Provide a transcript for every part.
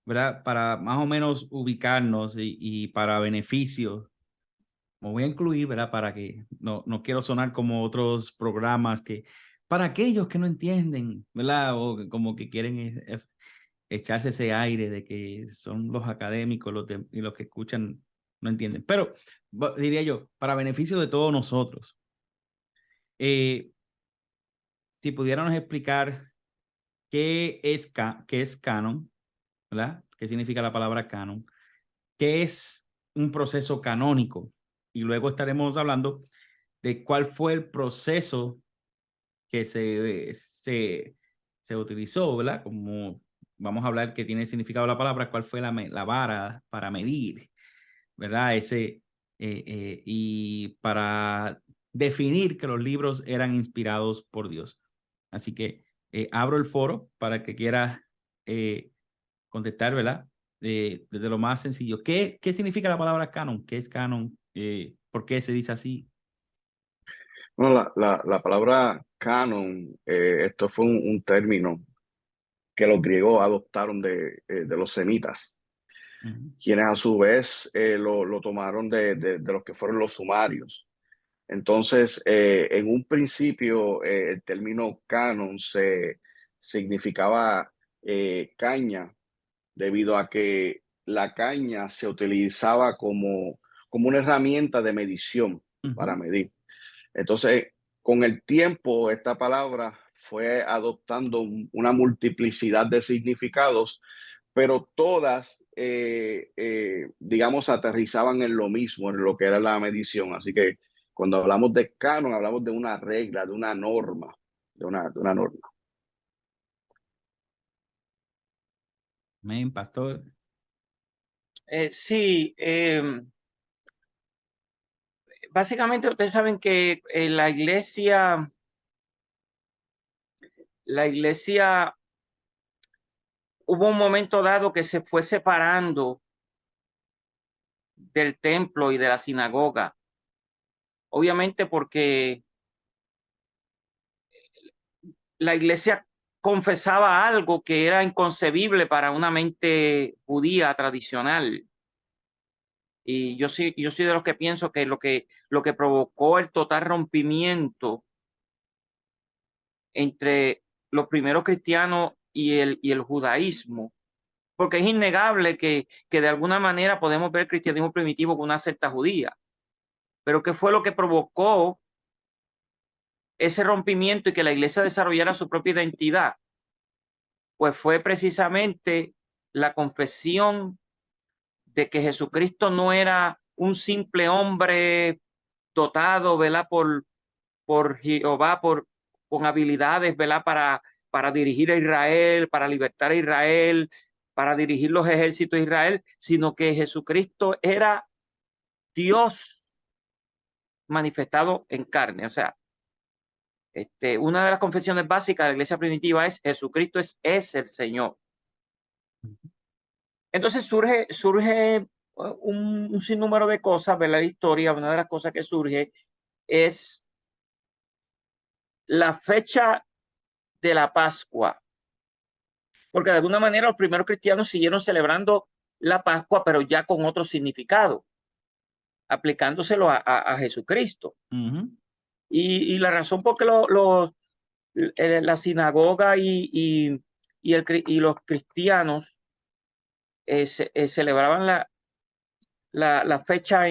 ¿verdad? Para más o menos ubicarnos y para beneficios, me voy a incluir, ¿verdad? Para que no quiero sonar como otros programas que, para aquellos que no entienden, ¿verdad? O que como que quieren echarse ese aire de que son los académicos y los que escuchan no entienden. Pero diría yo, para beneficio de todos nosotros, eh, si pudiéramos explicar qué es canon, ¿verdad? ¿Qué significa la palabra canon? ¿Qué es un proceso canónico? Y luego estaremos hablando de cuál fue el proceso que se utilizó, ¿verdad? Como vamos a hablar que tiene significado la palabra, cuál fue la vara para medir, ¿verdad? Y para definir que los libros eran inspirados por Dios. Así que abro el foro para el que quiera contestar, ¿verdad? Desde lo más sencillo. ¿Qué significa la palabra canon? ¿Qué es canon? ¿Por qué se dice así? Bueno, la palabra canon, esto fue un término que los griegos adoptaron de los semitas, Ujú. quienes a su vez lo tomaron de los que fueron los sumarios. Entonces, en un principio, el término canon significaba caña, debido a que la caña se utilizaba como una herramienta de medición para Ujú. medir. Entonces, con el tiempo, esta palabra fue adoptando una multiplicidad de significados, pero todas, digamos, aterrizaban en lo mismo, en lo que era la medición. Así que cuando hablamos de canon, hablamos de una regla, de una norma, de una norma. Amén, pastor. Sí, básicamente ustedes saben que la iglesia hubo un momento dado que se fue separando del templo y de la sinagoga, obviamente porque la iglesia confesaba algo que era inconcebible para una mente judía tradicional. Y yo soy de los que pienso que lo que provocó el total rompimiento entre los primeros cristianos y el judaísmo, porque es innegable que de alguna manera podemos ver el cristianismo primitivo como una secta judía, pero ¿qué fue lo que provocó ese rompimiento y que la iglesia desarrollara su propia identidad? Pues fue precisamente la confesión de que Jesucristo no era un simple hombre dotado, ¿verdad? Por Jehová, con habilidades, ¿verdad? Para dirigir a Israel, para libertar a Israel, para dirigir los ejércitos de Israel, sino que Jesucristo era Dios manifestado en carne. O sea, una de las confesiones básicas de la iglesia primitiva es Jesucristo es el Señor. Entonces surge un sinnúmero de cosas, ¿verdad? La historia, una de las cosas que surge es la fecha de la Pascua, porque de alguna manera los primeros cristianos siguieron celebrando la Pascua, pero ya con otro significado, aplicándoselo a Jesucristo. Ujú. Y la razón por qué la sinagoga y los cristianos celebraban la fecha,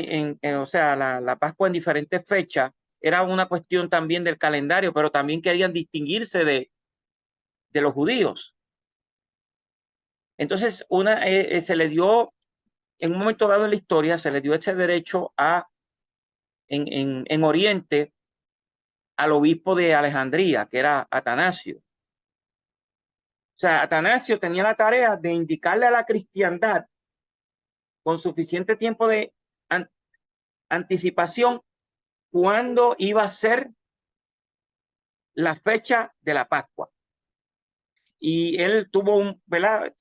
o sea, la Pascua en diferentes fechas, era una cuestión también del calendario, pero también querían distinguirse de los judíos. Entonces, se le dio, en un momento dado en la historia, se le dio ese derecho en Oriente al obispo de Alejandría, que era Atanasio. O sea, Atanasio tenía la tarea de indicarle a la cristiandad con suficiente tiempo de anticipación cuándo iba a ser la fecha de la Pascua. Y él tuvo ¿verdad?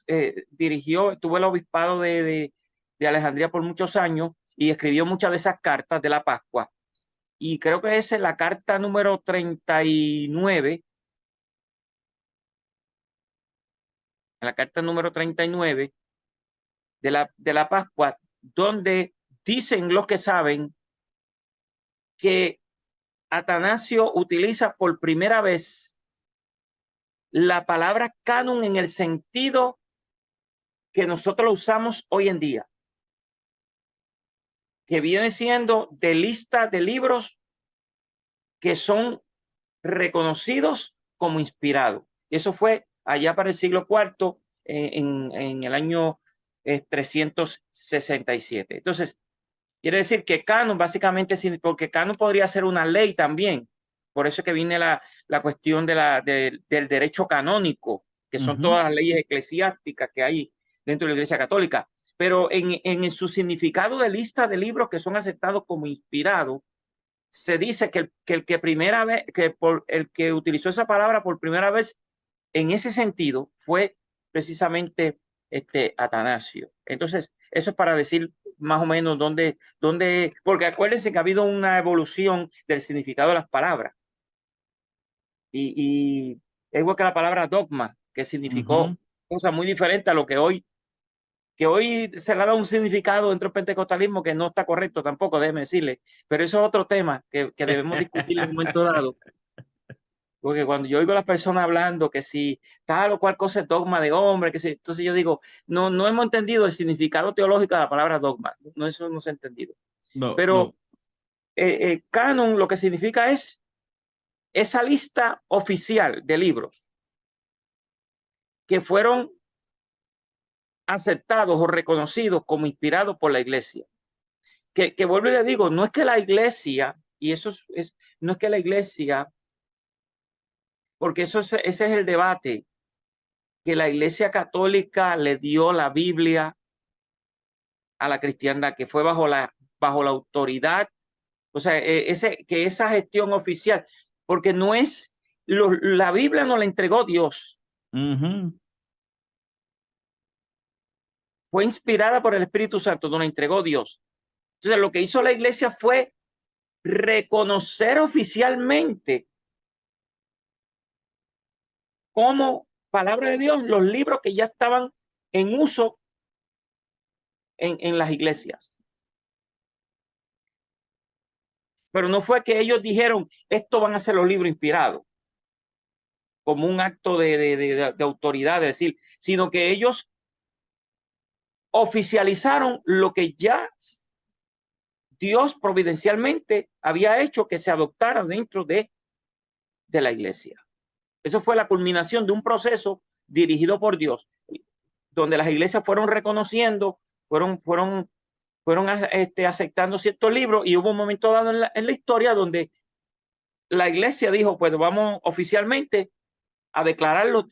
Tuvo el obispado de Alejandría por muchos años y escribió muchas de esas cartas de la Pascua. Y creo que esa es la carta número 39. La carta número 39 de la Pascua, donde dicen los que saben que Atanasio utiliza por primera vez la palabra canon en el sentido que nosotros lo usamos hoy en día, que viene siendo de lista de libros que son reconocidos como inspirados. Eso fue allá para el siglo IV, en el año 367. Entonces, quiere decir que canon básicamente, porque canon podría ser una ley también. Por eso es que viene la cuestión del derecho canónico, que son todas las leyes eclesiásticas que hay dentro de la Iglesia Católica. Pero en su significado de lista de libros que son aceptados como inspirados, se dice que el que utilizó esa palabra por primera vez en ese sentido fue precisamente Atanasio. Entonces, eso es para decir más o menos dónde, porque acuérdense que ha habido una evolución del significado de las palabras. Y es igual que la palabra dogma, que significó cosas muy diferentes a lo que hoy se le ha dado un significado dentro del pentecostalismo que no está correcto tampoco, déjeme decirle. Pero eso es otro tema que debemos discutir en un momento dado. Porque cuando yo oigo a las personas hablando que si tal o cual cosa es dogma de hombre, que si, entonces yo digo, no hemos entendido el significado teológico de la palabra dogma. No, eso no se ha entendido. No, Pero no. canon lo que significa es esa lista oficial de libros que fueron aceptados o reconocidos como inspirados por la iglesia. Que vuelvo y le digo, no es que la iglesia, y eso no es que la iglesia, porque ese es el debate, que la iglesia católica le dio la Biblia a la cristiandad, que fue bajo la autoridad, o sea, que esa gestión oficial, porque no es, la Biblia no la entregó Dios. Fue inspirada por el Espíritu Santo, no la entregó Dios. Entonces, lo que hizo la iglesia fue reconocer oficialmente como palabra de Dios los libros que ya estaban en uso en las iglesias. Pero no fue que ellos dijeron, esto van a ser los libros inspirados, como un acto de autoridad, de decir, sino que ellos oficializaron lo que ya Dios providencialmente había hecho que se adoptara dentro de la iglesia. Eso fue la culminación de un proceso dirigido por Dios, donde las iglesias fueron reconociendo, fueron aceptando ciertos libros, y hubo un momento dado en la historia donde la iglesia dijo, pues vamos oficialmente a declararlo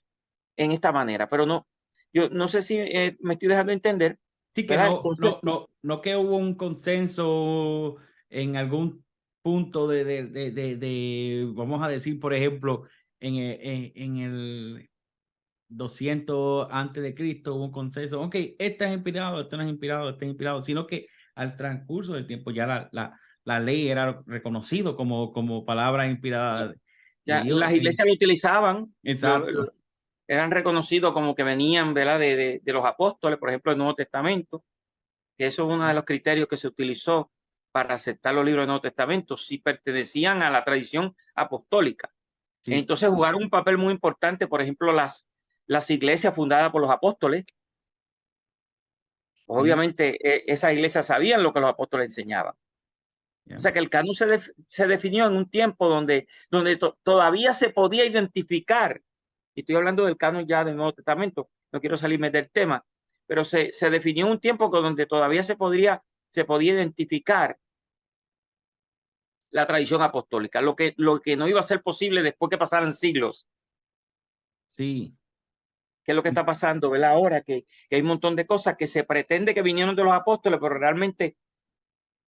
en esta manera. Pero no, yo no sé si me estoy dejando entender. Sí, que no que hubo un consenso en algún punto vamos a decir, por ejemplo, en el 200 antes de Cristo hubo un consenso, ok, este es inspirado, este no es inspirado, este es inspirado, sino que al transcurso del tiempo ya la ley era reconocido como palabra inspirada de ya Dios. las iglesias lo utilizaban. Exacto. Eran reconocidos como que venían, ¿verdad?, de los apóstoles, por ejemplo, el Nuevo Testamento, que eso es uno de los criterios que se utilizó para aceptar los libros del Nuevo Testamento, si pertenecían a la tradición apostólica. Sí. Entonces jugaron un papel muy importante, por ejemplo, las iglesias fundadas por los apóstoles. Obviamente, esas iglesias sabían lo que los apóstoles enseñaban. O sea que el canon se definió en un tiempo donde todavía se podía identificar. Y estoy hablando del canon ya del Nuevo Testamento, no quiero salirme del tema, pero se definió un tiempo donde todavía se podía identificar la tradición apostólica, lo que no iba a ser posible después que pasaran siglos. Sí. ¿Qué es lo que está pasando, ¿verdad? Ahora que hay un montón de cosas que se pretende que vinieron de los apóstoles, pero realmente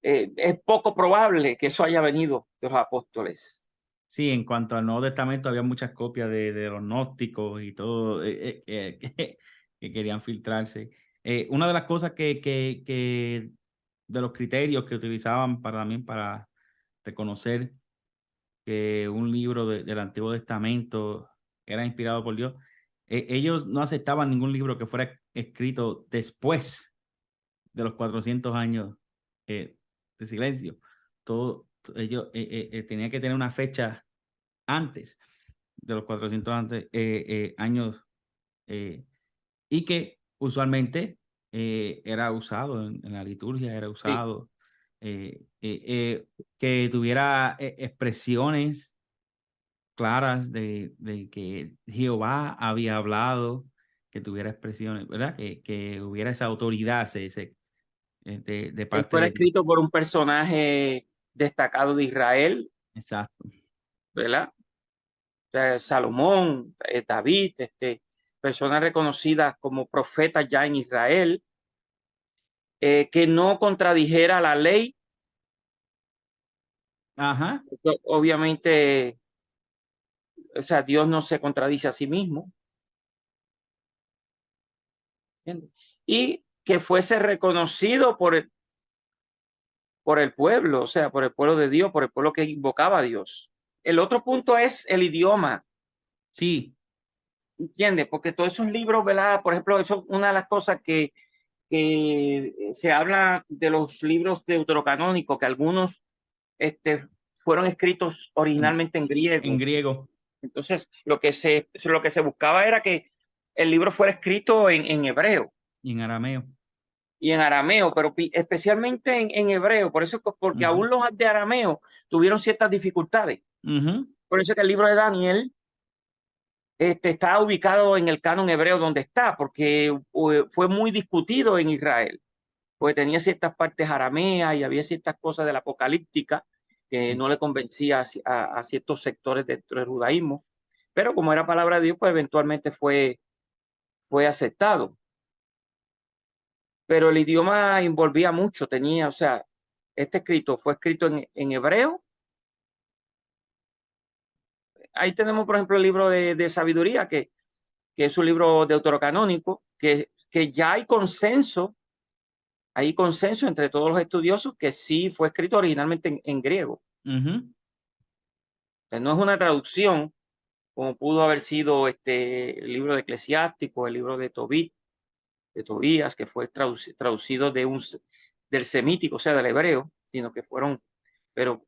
es poco probable que eso haya venido de los apóstoles. Sí, en cuanto al Nuevo Testamento había muchas copias de los gnósticos y todo que querían filtrarse. Una de las cosas que de los criterios que utilizaban también para reconocer que un libro del Antiguo Testamento era inspirado por Dios, ellos no aceptaban ningún libro que fuera escrito después de los 400 años de silencio. Ellos tenían que tener una fecha antes de los 400 años y que usualmente era usado en la liturgia, era usado que tuviera expresiones claras de que Jehová había hablado, que tuviera expresiones, ¿verdad? Que hubiera esa autoridad de Él parte fuera de Dios. escrito por un personaje destacado de Israel, Exacto. ¿verdad? O sea, Salomón, David, personas reconocidas como profetas ya en Israel, que no contradijera la ley. Ajá. Obviamente, o sea, Dios no se contradice a sí mismo. ¿Entiendes? Y que fuese reconocido por el pueblo, o sea, por el pueblo de Dios, por el pueblo que invocaba a Dios. El otro punto es el idioma. Sí. ¿Entiendes? Porque todos esos libros, ¿verdad? Por ejemplo, eso es una de las cosas que se habla de los libros deuterocanónicos, que algunos fueron escritos originalmente en griego. En griego. Entonces, lo que se buscaba era que el libro fuera escrito en hebreo. Y en arameo. Y en arameo, pero especialmente en hebreo. Por eso, porque aún los de arameo tuvieron ciertas dificultades. Por eso que el libro de Daniel está ubicado en el canon hebreo donde está, porque fue muy discutido en Israel, porque tenía ciertas partes arameas y había ciertas cosas de la apocalíptica que no le convencía a ciertos sectores dentro del judaísmo, pero como era palabra de Dios, pues eventualmente fue aceptado. Pero el idioma envolvía mucho, tenía, o sea, este escrito fue escrito en hebreo. Ahí tenemos, por ejemplo, el libro de sabiduría, que es un libro deuterocanónico, que ya hay consenso entre todos los estudiosos que sí fue escrito originalmente en griego. O sea, no es una traducción como pudo haber sido el libro de Eclesiástico, el libro de Tobías, que fue traducido del semítico, o sea, del hebreo, sino que fueron, pero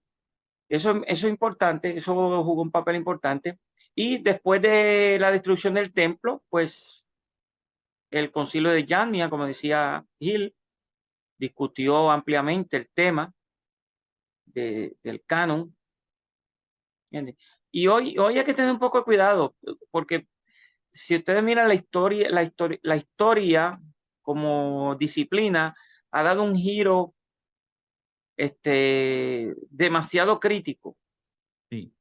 eso es importante, eso jugó un papel importante. Y después de la destrucción del templo, pues el concilio de Yalmia, como decía Gil, discutió ampliamente el tema del canon. ¿Entiendes? Y hoy hay que tener un poco de cuidado, porque si ustedes miran la historia como disciplina ha dado un giro demasiado crítico. Sí.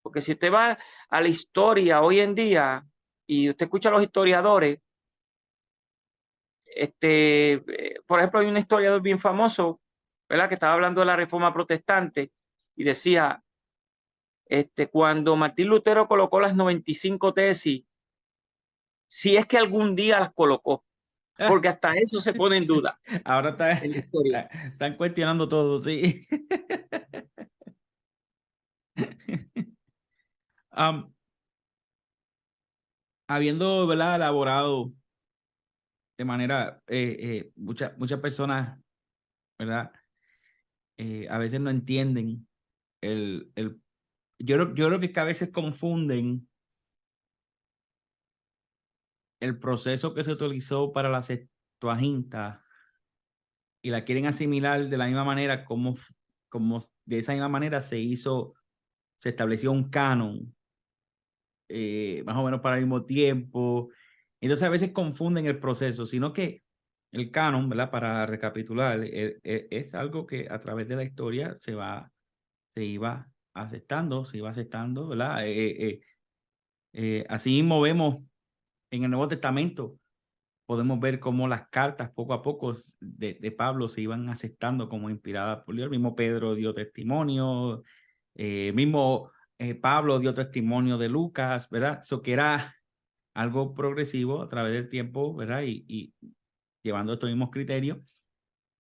Porque si usted va a la historia hoy en día y usted escucha a los historiadores, por ejemplo, hay un historiador bien famoso, ¿verdad?, que estaba hablando de la Reforma Protestante y decía, cuando Martín Lutero colocó las 95 tesis, si es que algún día las colocó, porque hasta eso se pone en duda Ahora en la historia. están cuestionando todo, sí. Habiendo, ¿verdad?, elaborado de manera, muchas personas, ¿verdad? A veces no entienden yo creo que a veces confunden el proceso que se utilizó para la Septuaginta y la quieren asimilar de la misma manera como de esa misma manera se estableció un canon, más o menos para el mismo tiempo. Entonces a veces confunden el proceso, sino que el canon, ¿verdad?, para recapitular, es algo que a través de la historia se iba aceptando, ¿verdad? Así mismo vemos en el Nuevo Testamento, podemos ver cómo las cartas poco a poco de Pablo se iban aceptando como inspiradas por Dios. El mismo Pedro dio testimonio, mismo Pablo dio testimonio de Lucas, ¿verdad? Eso que era algo progresivo a través del tiempo, ¿verdad? Y llevando estos mismos criterios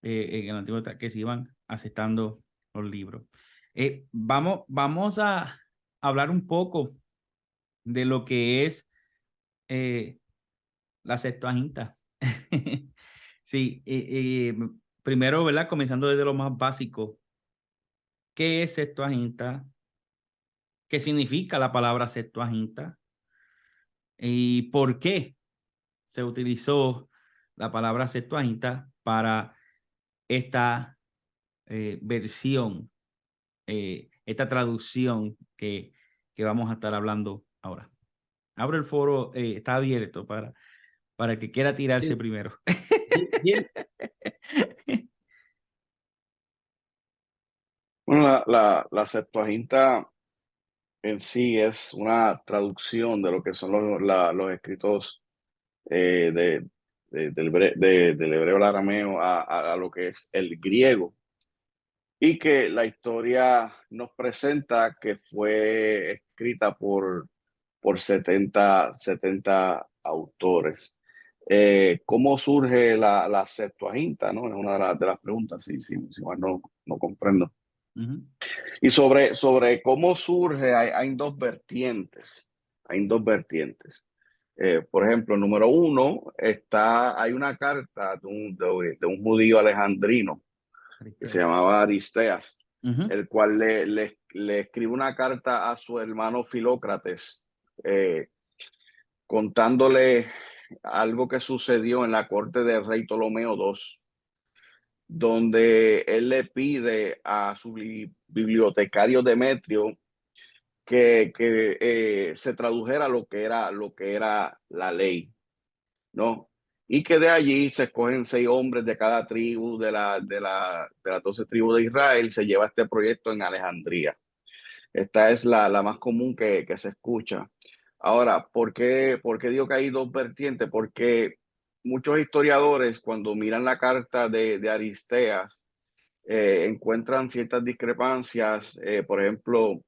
en el Antiguo Testamento que se iban aceptando los libros. Vamos a hablar un poco de lo que es la Septuaginta. Sí, primero, ¿verdad? Comenzando desde lo más básico. ¿Qué es Septuaginta? ¿Qué significa la palabra Septuaginta? ¿Y por qué se utilizó la palabra Septuaginta para esta versión, esta traducción que vamos a estar hablando ahora? Abro el foro, está abierto para el que quiera tirarse primero. Bien. Bueno, la Septuaginta en sí es una traducción de lo que son los escritos del hebreo al arameo a lo que es el griego, y que la historia nos presenta que fue escrita por 70 autores. ¿Cómo surge la Septuaginta? ¿No? Es una de las preguntas, si mal no comprendo. Ujú. Y sobre cómo surge, hay dos vertientes. Hay dos vertientes. Por ejemplo, número uno, hay una carta de un judío alejandrino que se llamaba Aristeas, Ujú. el cual le escribe una carta a su hermano Filócrates, contándole algo que sucedió en la corte del rey Ptolomeo II, donde él le pide a su bibliotecario Demetrio que se tradujera lo que era la ley, ¿no? Y que de allí se escogen 6 hombres de cada tribu de las 12 tribus de Israel, se lleva este proyecto en Alejandría. Esta es la más común que se escucha. Ahora, ¿por qué digo que hay dos vertientes? Porque muchos historiadores, cuando miran la carta de Aristeas, encuentran ciertas discrepancias. Por ejemplo,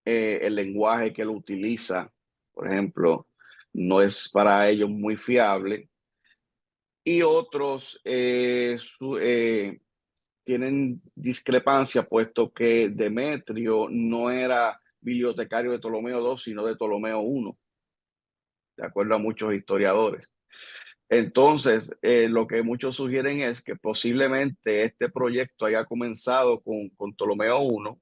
el lenguaje que él utiliza, por ejemplo, no es para ellos muy fiable. Y otros tienen discrepancia, puesto que Demetrio no era bibliotecario de Ptolomeo II, sino de Ptolomeo I, de acuerdo a muchos historiadores. Entonces, lo que muchos sugieren es que posiblemente este proyecto haya comenzado con Ptolomeo I,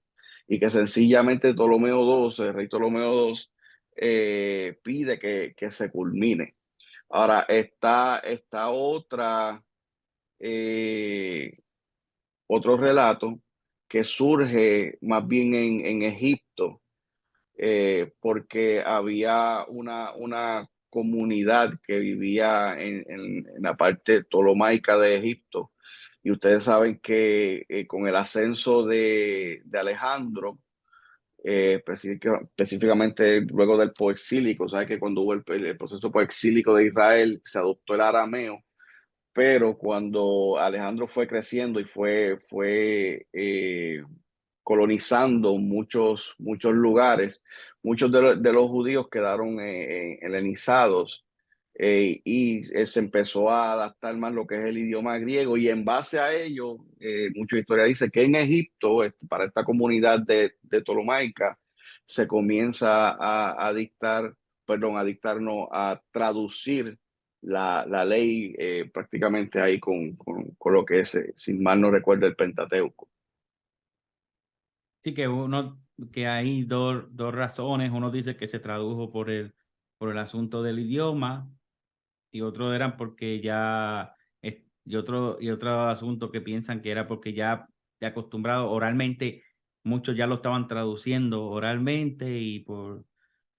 y que sencillamente Ptolomeo II, el rey Ptolomeo II, pide que se culmine. Ahora, está eh, otro relato que surge más bien en Egipto, porque había una comunidad que vivía en la parte ptolomaica de Egipto. Y ustedes saben que con el ascenso de Alejandro, específicamente luego del poexílico, ¿sabes? Que cuando hubo el proceso poexílico de Israel, se adoptó el arameo, pero cuando Alejandro fue creciendo y fue colonizando muchos lugares, muchos de los judíos quedaron helenizados, y se empezó a adaptar más lo que es el idioma griego, y en base a ello, mucha historia dice que en Egipto, para esta comunidad de Ptolomaica, se comienza a dictar, no, a traducir la ley, prácticamente ahí con lo que es, si mal no recuerdo, el Pentateuco. Sí, que hay dos razones. Uno dice que se tradujo por el asunto del idioma, y otro eran porque y otro asunto que piensan que era porque ya de acostumbrado oralmente, muchos ya lo estaban traduciendo oralmente, y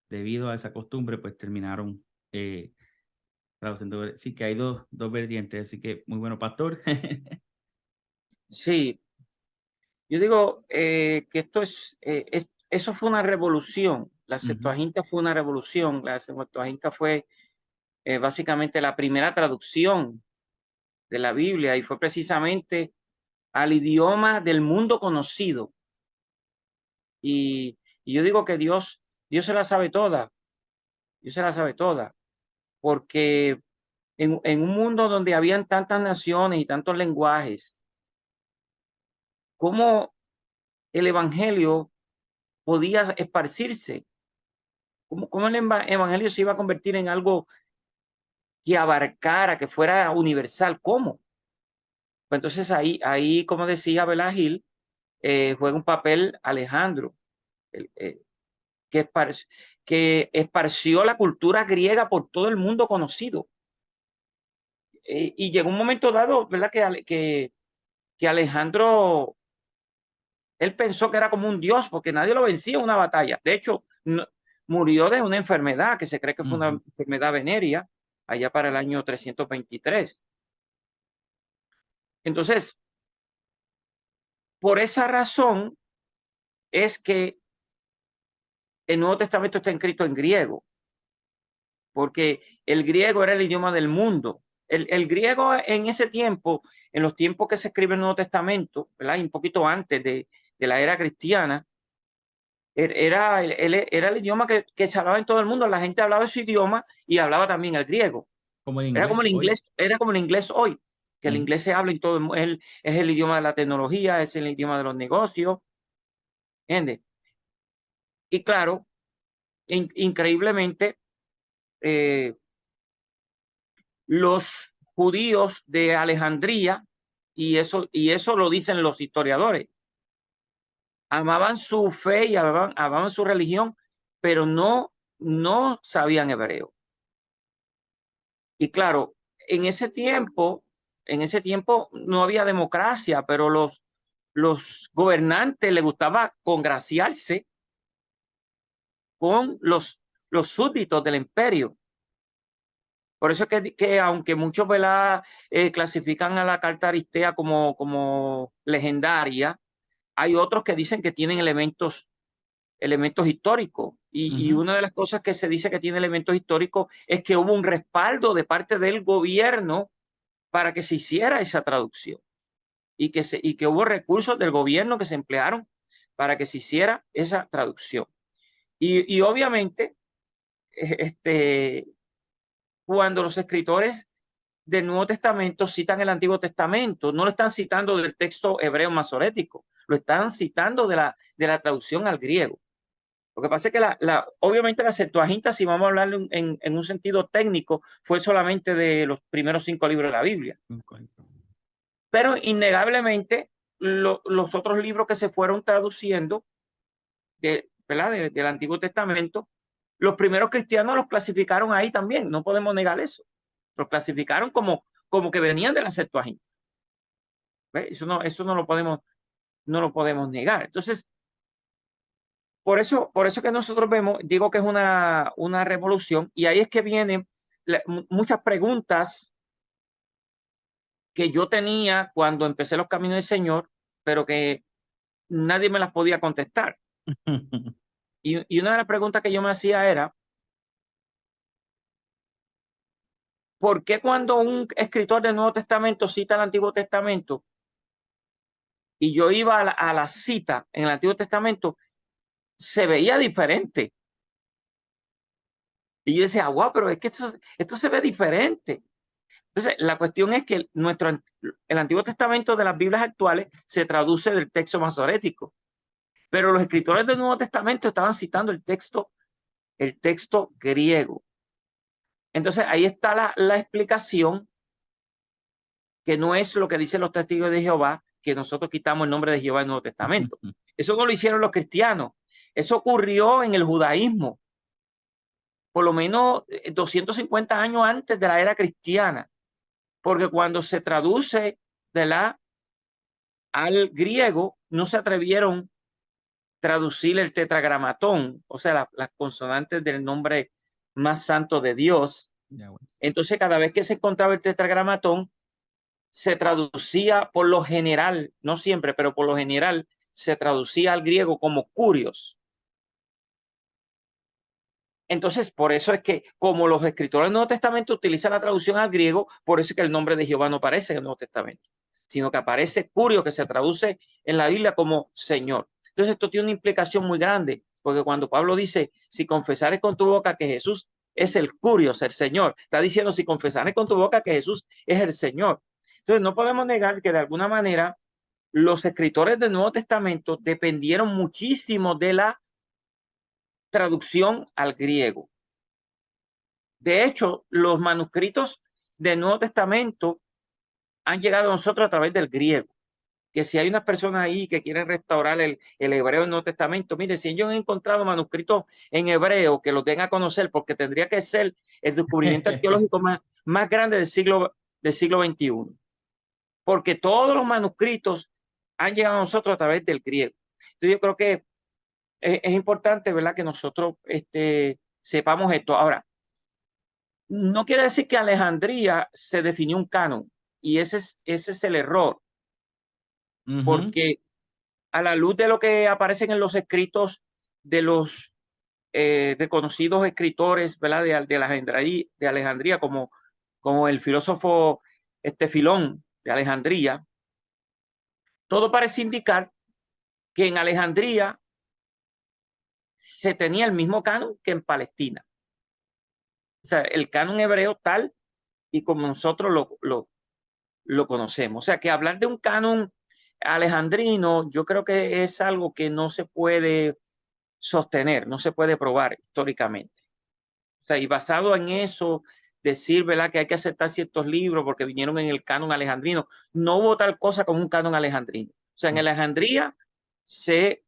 debido a esa costumbre, pues terminaron traduciendo. Sí, que hay dos vertientes, así que muy bueno, pastor. Sí, yo digo que eso fue una revolución. La Septuaginta fue una revolución. La Septuaginta fue básicamente la primera traducción de la Biblia, y fue precisamente al idioma del mundo conocido. Y yo digo que Dios se la sabe toda. Dios se la sabe toda. Porque en un mundo donde habían tantas naciones y tantos lenguajes, ¿cómo el evangelio podía esparcirse? ¿Cómo el evangelio se iba a convertir en algo que abarcara, que fuera universal. ¿Cómo? Pues entonces ahí, como decía Bela Gil, juega un papel Alejandro, que, que esparció la cultura griega por todo el mundo conocido. Y llegó un momento dado, ¿verdad? Que Alejandro, él pensó que era como un dios porque nadie lo vencía en una batalla. De hecho, murió de una enfermedad que se cree que fue una enfermedad venérea allá para el año 323. Entonces, por esa razón es que el Nuevo Testamento está escrito en griego, porque el griego era el idioma del mundo. El griego en ese tiempo, en los tiempos que se escribe el Nuevo Testamento, ¿verdad? Y un poquito antes de la era cristiana, era el idioma que se hablaba en todo el mundo. La gente hablaba su idioma y hablaba también el griego. Como el Era como el hoy. inglés, era como el inglés hoy, que el inglés se habla en todo el mundo. Es el idioma de la tecnología, es el idioma de los negocios. ¿Entiendes? Y claro, increíblemente, los judíos de Alejandría, y eso lo dicen los historiadores, amaban su fe y amaban su religión, pero no sabían hebreo. Y claro, en ese tiempo no había democracia, pero los gobernantes les gustaba congraciarse con los súbditos del imperio. Por eso es que aunque muchos clasifican a la carta Aristea como legendaria, hay otros que dicen que tienen elementos históricos. Y una de las cosas que se dice que tiene elementos históricos es que hubo un respaldo de parte del gobierno para que se hiciera esa traducción y que hubo recursos del gobierno que se emplearon para que se hiciera esa traducción. Y obviamente, cuando los escritores del Nuevo Testamento citan el Antiguo Testamento, no lo están citando del texto hebreo masorético, lo están citando de la traducción al griego. Lo que pasa es que obviamente la Septuaginta, si vamos a hablar en un sentido técnico, fue solamente de los primeros 5 libros de la Biblia. Pero innegablemente los otros libros que se fueron traduciendo del Antiguo Testamento, los primeros cristianos los clasificaron ahí también, no podemos negar eso. Los clasificaron como que venían de la Septuaginta. Eso no lo podemos negar. Entonces, por eso que nosotros vemos, digo que es una revolución, y ahí es que vienen muchas preguntas que yo tenía cuando empecé los caminos del Señor, pero que nadie me las podía contestar. Y una de las preguntas que yo me hacía era, ¿por qué cuando un escritor del Nuevo Testamento cita el Antiguo Testamento y yo iba a la cita en el Antiguo Testamento, se veía diferente? Y yo decía, wow, pero es que esto se ve diferente. Entonces, la cuestión es que el Antiguo Testamento de las Biblias actuales se traduce del texto masorético, pero los escritores del Nuevo Testamento estaban citando el texto griego. Entonces, ahí está la explicación, que no es lo que dicen los testigos de Jehová, que nosotros quitamos el nombre de Jehová en el Nuevo Testamento. Eso no lo hicieron los cristianos. Eso ocurrió en el judaísmo, por lo menos 250 años antes de la era cristiana. Porque cuando se traduce al griego, no se atrevieron a traducir el tetragramatón, o sea, las consonantes del nombre más santo de Dios. Entonces, cada vez que se encontraba el tetragramatón, se traducía por lo general, no siempre, pero por lo general, se traducía al griego como curios. Entonces, por eso es que, como los escritores del Nuevo Testamento utilizan la traducción al griego, por eso es que el nombre de Jehová no aparece en el Nuevo Testamento, sino que aparece curio, que se traduce en la Biblia como Señor. Entonces, esto tiene una implicación muy grande, porque cuando Pablo dice, si confesares con tu boca que Jesús es el curios, el Señor, está diciendo, si confesares con tu boca que Jesús es el Señor. Entonces, no podemos negar que de alguna manera los escritores del Nuevo Testamento dependieron muchísimo de la traducción al griego. De hecho, los manuscritos del Nuevo Testamento han llegado a nosotros a través del griego. Que si hay unas personas ahí que quieren restaurar el hebreo del Nuevo Testamento, mire, si yo he encontrado manuscritos en hebreo que los den a conocer, porque tendría que ser el descubrimiento arqueológico más grande del siglo XXI. Porque todos los manuscritos han llegado a nosotros a través del griego. Entonces yo creo que es importante, ¿verdad?, que nosotros sepamos esto. Ahora, no quiere decir que Alejandría se definió un canon, y ese es el error. Porque a la luz de lo que aparecen en los escritos de los reconocidos escritores, ¿verdad?, de Alejandría, como el filósofo Filón de Alejandría, todo parece indicar que en Alejandría se tenía el mismo canon que en Palestina. O sea, el canon hebreo tal y como nosotros lo conocemos. O sea, que hablar de un canon alejandrino, yo creo que es algo que no se puede sostener, no se puede probar históricamente. O sea, y basado en eso, decir, ¿verdad?, que hay que aceptar ciertos libros porque vinieron en el canon alejandrino. No hubo tal cosa como un canon alejandrino. O sea, en Alejandría se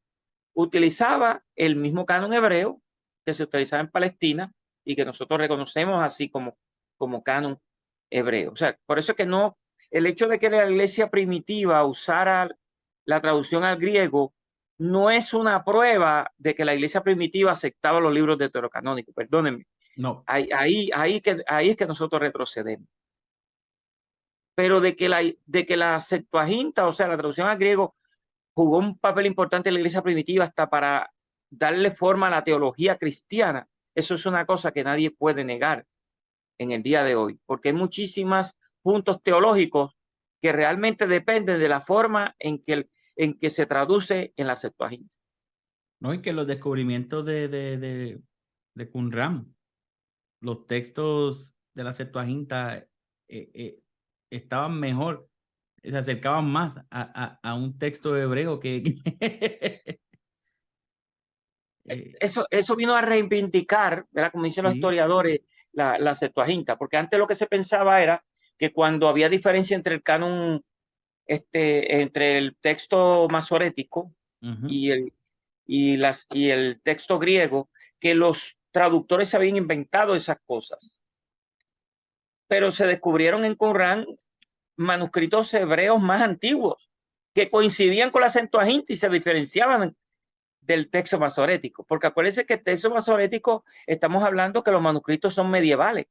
utilizaba el mismo canon hebreo que se utilizaba en Palestina y que nosotros reconocemos así como canon hebreo. O sea, por eso es que no, el hecho de que la iglesia primitiva usara la traducción al griego no es una prueba de que la iglesia primitiva aceptaba los libros deuterocanónicos. Perdónenme. No. Ahí es que nosotros retrocedemos. Pero de que la Septuaginta, o sea, la traducción al griego, jugó un papel importante en la iglesia primitiva hasta para darle forma a la teología cristiana, eso es una cosa que nadie puede negar en el día de hoy, porque hay muchísimos puntos teológicos que realmente dependen de la forma en que se traduce en la Septuaginta. No, y que los descubrimientos de Qumran, los textos de la Septuaginta estaban mejor, se acercaban más a un texto hebreo que Eso vino a reivindicar, ¿verdad?, como dicen los historiadores, la Septuaginta, porque antes lo que se pensaba era que cuando había diferencia entre el canon, entre el texto masorético y el texto griego, que los traductores se habían inventado esas cosas. Pero se descubrieron en Qumran manuscritos hebreos más antiguos que coincidían con la Septuaginta y se diferenciaban del texto masorético, porque acuérdense que el texto masorético, estamos hablando que los manuscritos son medievales.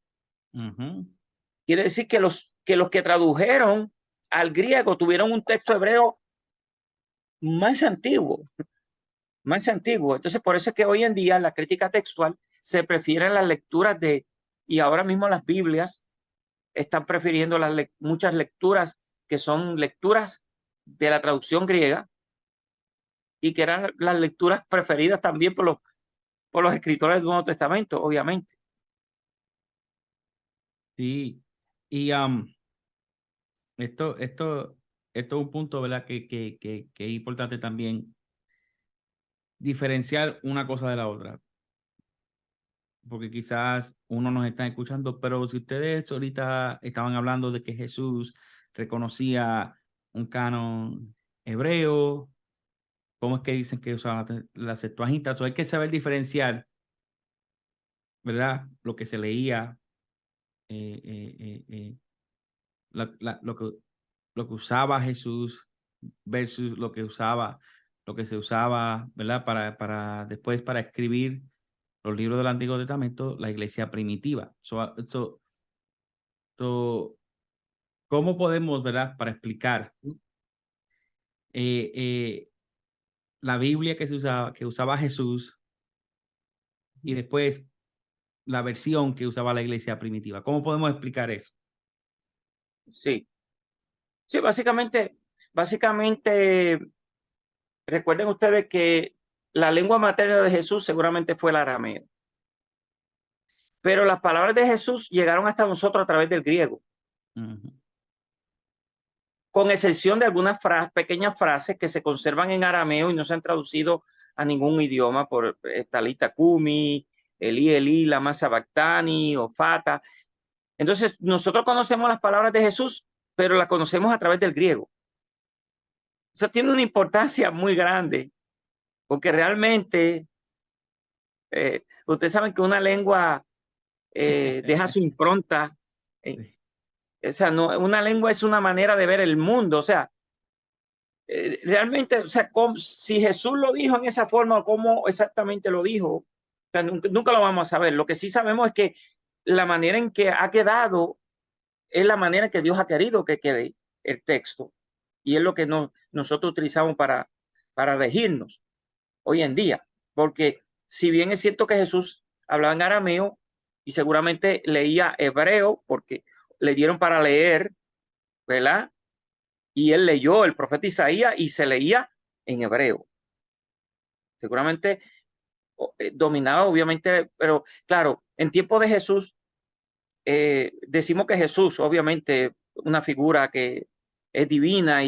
Quiere decir que los que tradujeron al griego tuvieron un texto hebreo más antiguo. Entonces, por eso es que hoy en día la crítica textual se prefieren las lecturas y ahora mismo las Biblias están prefiriendo muchas lecturas que son lecturas de la traducción griega y que eran las lecturas preferidas también por los escritores del Nuevo Testamento, obviamente. Sí, y esto es un punto, ¿verdad?, que es importante también diferenciar una cosa de la otra, porque quizás uno nos está escuchando, pero si ustedes ahorita estaban hablando de que Jesús reconocía un canon hebreo, ¿cómo es que dicen que usaban la Septuaginta? Hay que saber diferenciar, ¿verdad?, lo que se leía, lo que usaba Jesús versus lo que se usaba, ¿verdad?, para después para escribir los libros del Antiguo Testamento, la iglesia primitiva. ¿Cómo podemos, ¿verdad?, para explicar la Biblia que usaba Jesús y después la versión que usaba la iglesia primitiva? ¿Cómo podemos explicar eso? Sí, básicamente, recuerden ustedes que la lengua materna de Jesús seguramente fue el arameo. Pero las palabras de Jesús llegaron hasta nosotros a través del griego. Con excepción de algunas pequeñas frases que se conservan en arameo y no se han traducido a ningún idioma por Talita Kumi, Elí, Elí, lama sabactani, o fata. Entonces, nosotros conocemos las palabras de Jesús, pero las conocemos a través del griego. Eso tiene una importancia muy grande, porque realmente, ustedes saben que una lengua deja su impronta. O sea, no, una lengua es una manera de ver el mundo. O sea, realmente, o sea, si Jesús lo dijo en esa forma o cómo exactamente lo dijo, o sea, nunca lo vamos a saber. Lo que sí sabemos es que la manera en que ha quedado es la manera que Dios ha querido que quede el texto. Y es lo que nosotros utilizamos para regirnos hoy en día. Porque si bien es cierto que Jesús hablaba en arameo y seguramente leía hebreo, porque le dieron para leer, ¿verdad? Y él leyó el profeta Isaías y se leía en hebreo. Seguramente dominaba, obviamente, pero claro, en tiempo de Jesús, decimos que Jesús, obviamente, una figura que es divina,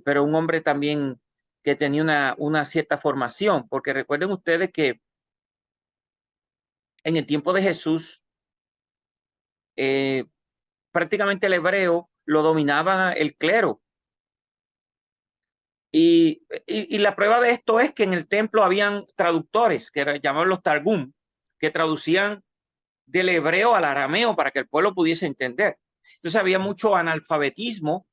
pero un hombre también que tenía una cierta formación, porque recuerden ustedes que en el tiempo de Jesús, prácticamente el hebreo lo dominaba el clero. Y la prueba de esto es que en el templo habían traductores, que llamaban los Targum, que traducían del hebreo al arameo para que el pueblo pudiese entender. Entonces había mucho analfabetismo.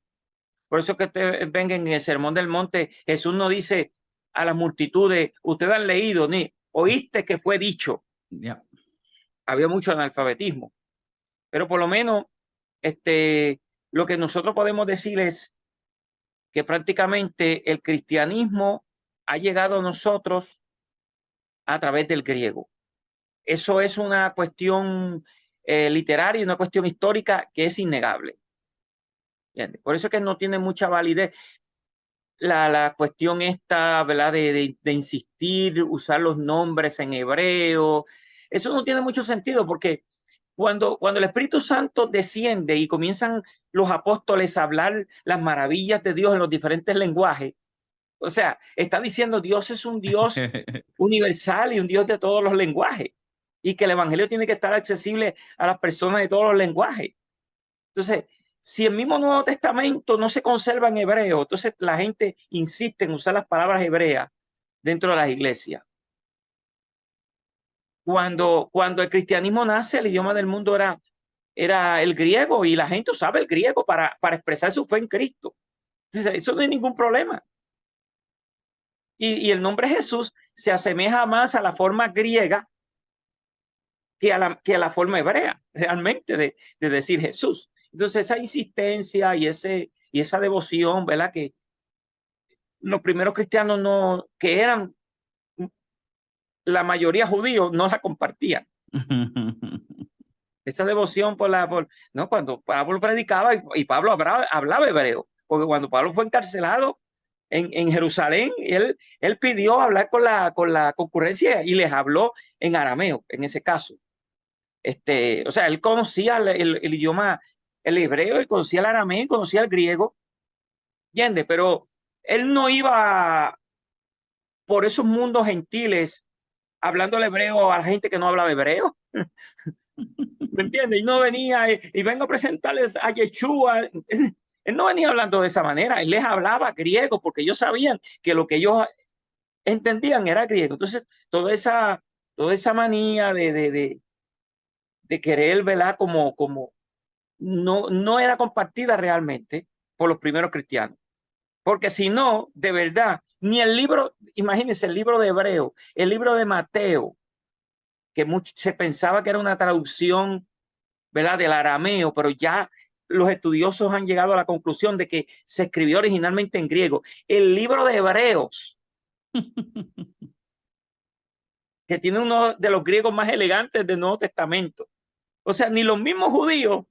Por eso que ustedes ven en el Sermón del Monte, Jesús no dice a las multitudes, ustedes han leído, ni oíste que fue dicho. Yeah. Había mucho analfabetismo. Pero por lo menos lo que nosotros podemos decir es que prácticamente el cristianismo ha llegado a nosotros a través del griego. Eso es una cuestión literaria y una cuestión histórica que es innegable. ¿Entiendes? Por eso es que no tiene mucha validez la cuestión esta, ¿verdad? De insistir, usar los nombres en hebreo. Eso no tiene mucho sentido porque cuando el Espíritu Santo desciende y comienzan los apóstoles a hablar las maravillas de Dios en los diferentes lenguajes, o sea, está diciendo Dios es un Dios universal y un Dios de todos los lenguajes y que el evangelio tiene que estar accesible a las personas de todos los lenguajes. Entonces, si el mismo Nuevo Testamento no se conserva en hebreo, entonces la gente insiste en usar las palabras hebreas dentro de las iglesias. Cuando el cristianismo nace, el idioma del mundo era el griego y la gente usaba el griego para expresar su fe en Cristo. Entonces, eso no hay ningún problema. Y el nombre Jesús se asemeja más a la forma griega que a la forma hebrea, realmente, de decir Jesús. Entonces, esa insistencia y esa devoción, ¿verdad? Que los primeros cristianos que eran la mayoría judíos, no la compartían. Esa devoción no, cuando Pablo predicaba y Pablo hablaba hebreo, porque cuando Pablo fue encarcelado en Jerusalén, él pidió hablar con la concurrencia y les habló en arameo, en ese caso. O sea, él conocía el idioma, el hebreo, él conocía el arameo, conocía el griego, ¿entiendes? Pero él no iba por esos mundos gentiles hablando el hebreo a la gente que no hablaba hebreo. ¿Me entiendes? Y no venía y vengo a presentarles a Yeshua. Él no venía hablando de esa manera, él les hablaba griego porque ellos sabían que lo que ellos entendían era griego. Entonces, toda esa manía de querer, ¿verdad? Como no era compartida realmente por los primeros cristianos. Porque si no, de verdad, ni el libro, imagínense el libro de Hebreo, el libro de Mateo, que se pensaba que era una traducción, ¿verdad?, del arameo, pero ya los estudiosos han llegado a la conclusión de que se escribió originalmente en griego. El libro de Hebreos, que tiene uno de los griegos más elegantes del Nuevo Testamento. O sea, ni los mismos judíos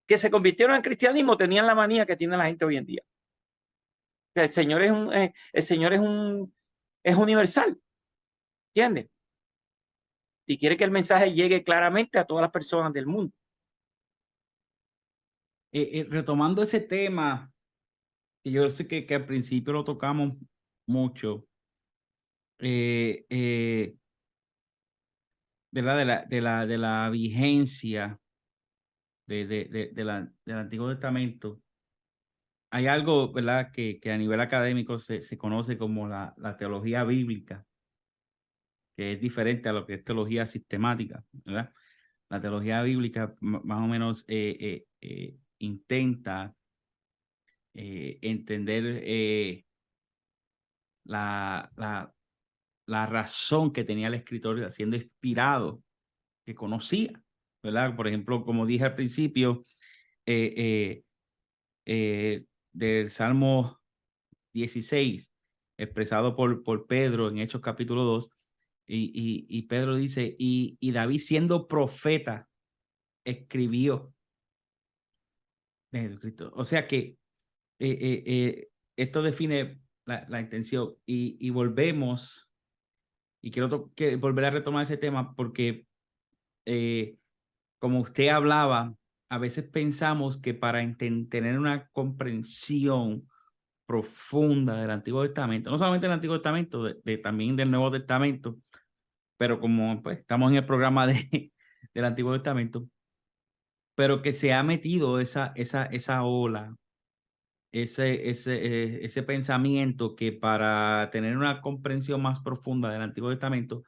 que se convirtieron en cristianismo tenían la manía que tiene la gente hoy en día. O sea, el Señor es universal, ¿entiendes? Y quiere que el mensaje llegue claramente a todas las personas del mundo. Retomando ese tema, que yo sé que al principio lo tocamos mucho, ¿verdad? De la vigencia del Antiguo Testamento, hay algo, ¿verdad? Que a nivel académico se conoce como la teología bíblica, que es diferente a lo que es teología sistemática, ¿verdad? La teología bíblica más o menos intenta entender la razón que tenía el escritor siendo inspirado, que conocía, ¿verdad? Por ejemplo, como dije al principio, del Salmo 16, expresado por Pedro en Hechos capítulo 2, y Pedro dice, y David siendo profeta, escribió de Jesucristo. O sea que esto define la intención y volvemos, y quiero volver a retomar ese tema porque como usted hablaba, a veces pensamos que para tener una comprensión profunda del Antiguo Testamento, no solamente del Antiguo Testamento, también del Nuevo Testamento, pero como pues, estamos en el programa del Antiguo Testamento, pero que se ha metido esa ola, ese pensamiento que para tener una comprensión más profunda del Antiguo Testamento,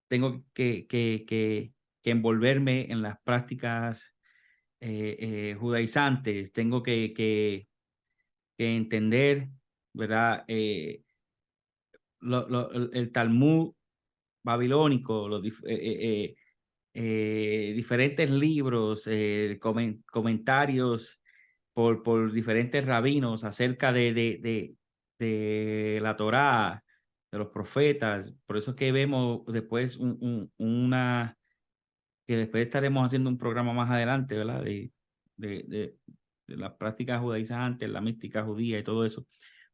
tengo que envolverme en las prácticas judaizantes, tengo que entender, ¿verdad? El Talmud babilónico, diferentes libros, comentarios por diferentes rabinos acerca de la Torá, de los profetas. Por eso es que vemos después que después estaremos haciendo un programa más adelante, ¿verdad? De, de, de las prácticas judaizantes, la mística judía y todo eso.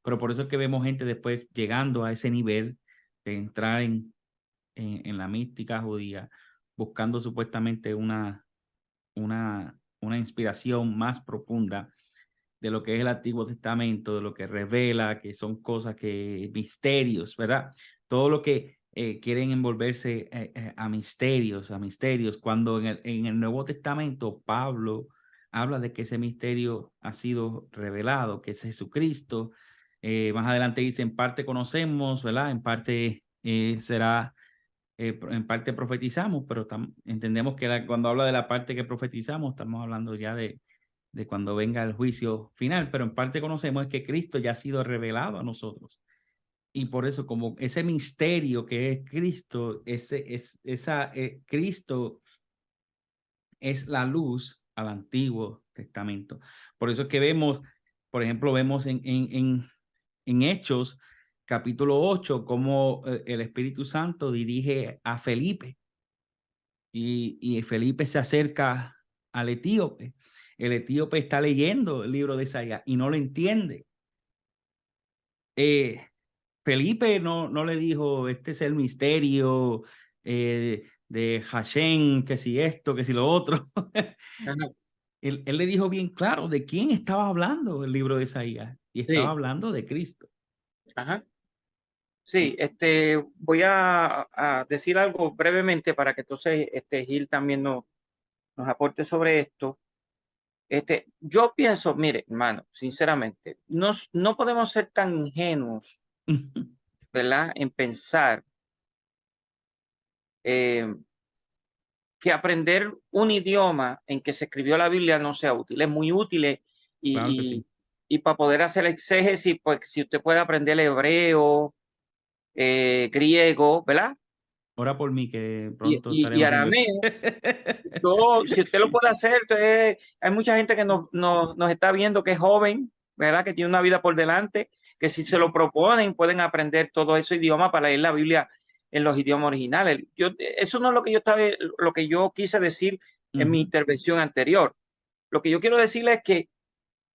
Pero por eso es que vemos gente después llegando a ese nivel de entrar en la mística judía, buscando supuestamente una inspiración más profunda de lo que es el Antiguo Testamento, de lo que revela, que son cosas misterios, ¿verdad? Todo lo que quieren envolverse a misterios, cuando en el Nuevo Testamento Pablo habla de que ese misterio ha sido revelado, que es Jesucristo. Más adelante dice, en parte conocemos, ¿verdad? En parte en parte profetizamos, pero entendemos que cuando habla de la parte que profetizamos, estamos hablando ya de cuando venga el juicio final, pero en parte conocemos que Cristo ya ha sido revelado a nosotros. Y por eso, como ese misterio que es Cristo, Cristo es la luz al Antiguo Testamento. Por eso es que vemos, por ejemplo, vemos en Hechos, capítulo 8, cómo el Espíritu Santo dirige a Felipe. Y Felipe se acerca al etíope. El etíope está leyendo el libro de Isaías y no lo entiende. Felipe no le dijo, este es el misterio de Hashem, que si esto, que si lo otro. Él le dijo bien claro de quién estaba hablando el libro de Isaías, y estaba hablando de Cristo. Ajá. Sí, voy a decir algo brevemente para que entonces Gil también nos aporte sobre esto. Yo pienso, mire, hermano, sinceramente, no podemos ser tan ingenuos, ¿verdad? En pensar que aprender un idioma en que se escribió la Biblia no sea útil. Es muy útil Claro que sí. y para poder hacer exégesis, pues si usted puede aprender el hebreo, griego, ¿verdad? Ora por mí, que pronto Y estaremos haciendo eso. arameo. Si usted lo puede hacer, entonces, hay mucha gente que nos está viendo que es joven, ¿verdad? Que tiene una vida por delante, que si se lo proponen pueden aprender todo ese idioma para leer la Biblia en los idiomas originales. Eso no es lo que yo quise decir en mi intervención anterior. Lo que yo quiero decirle es que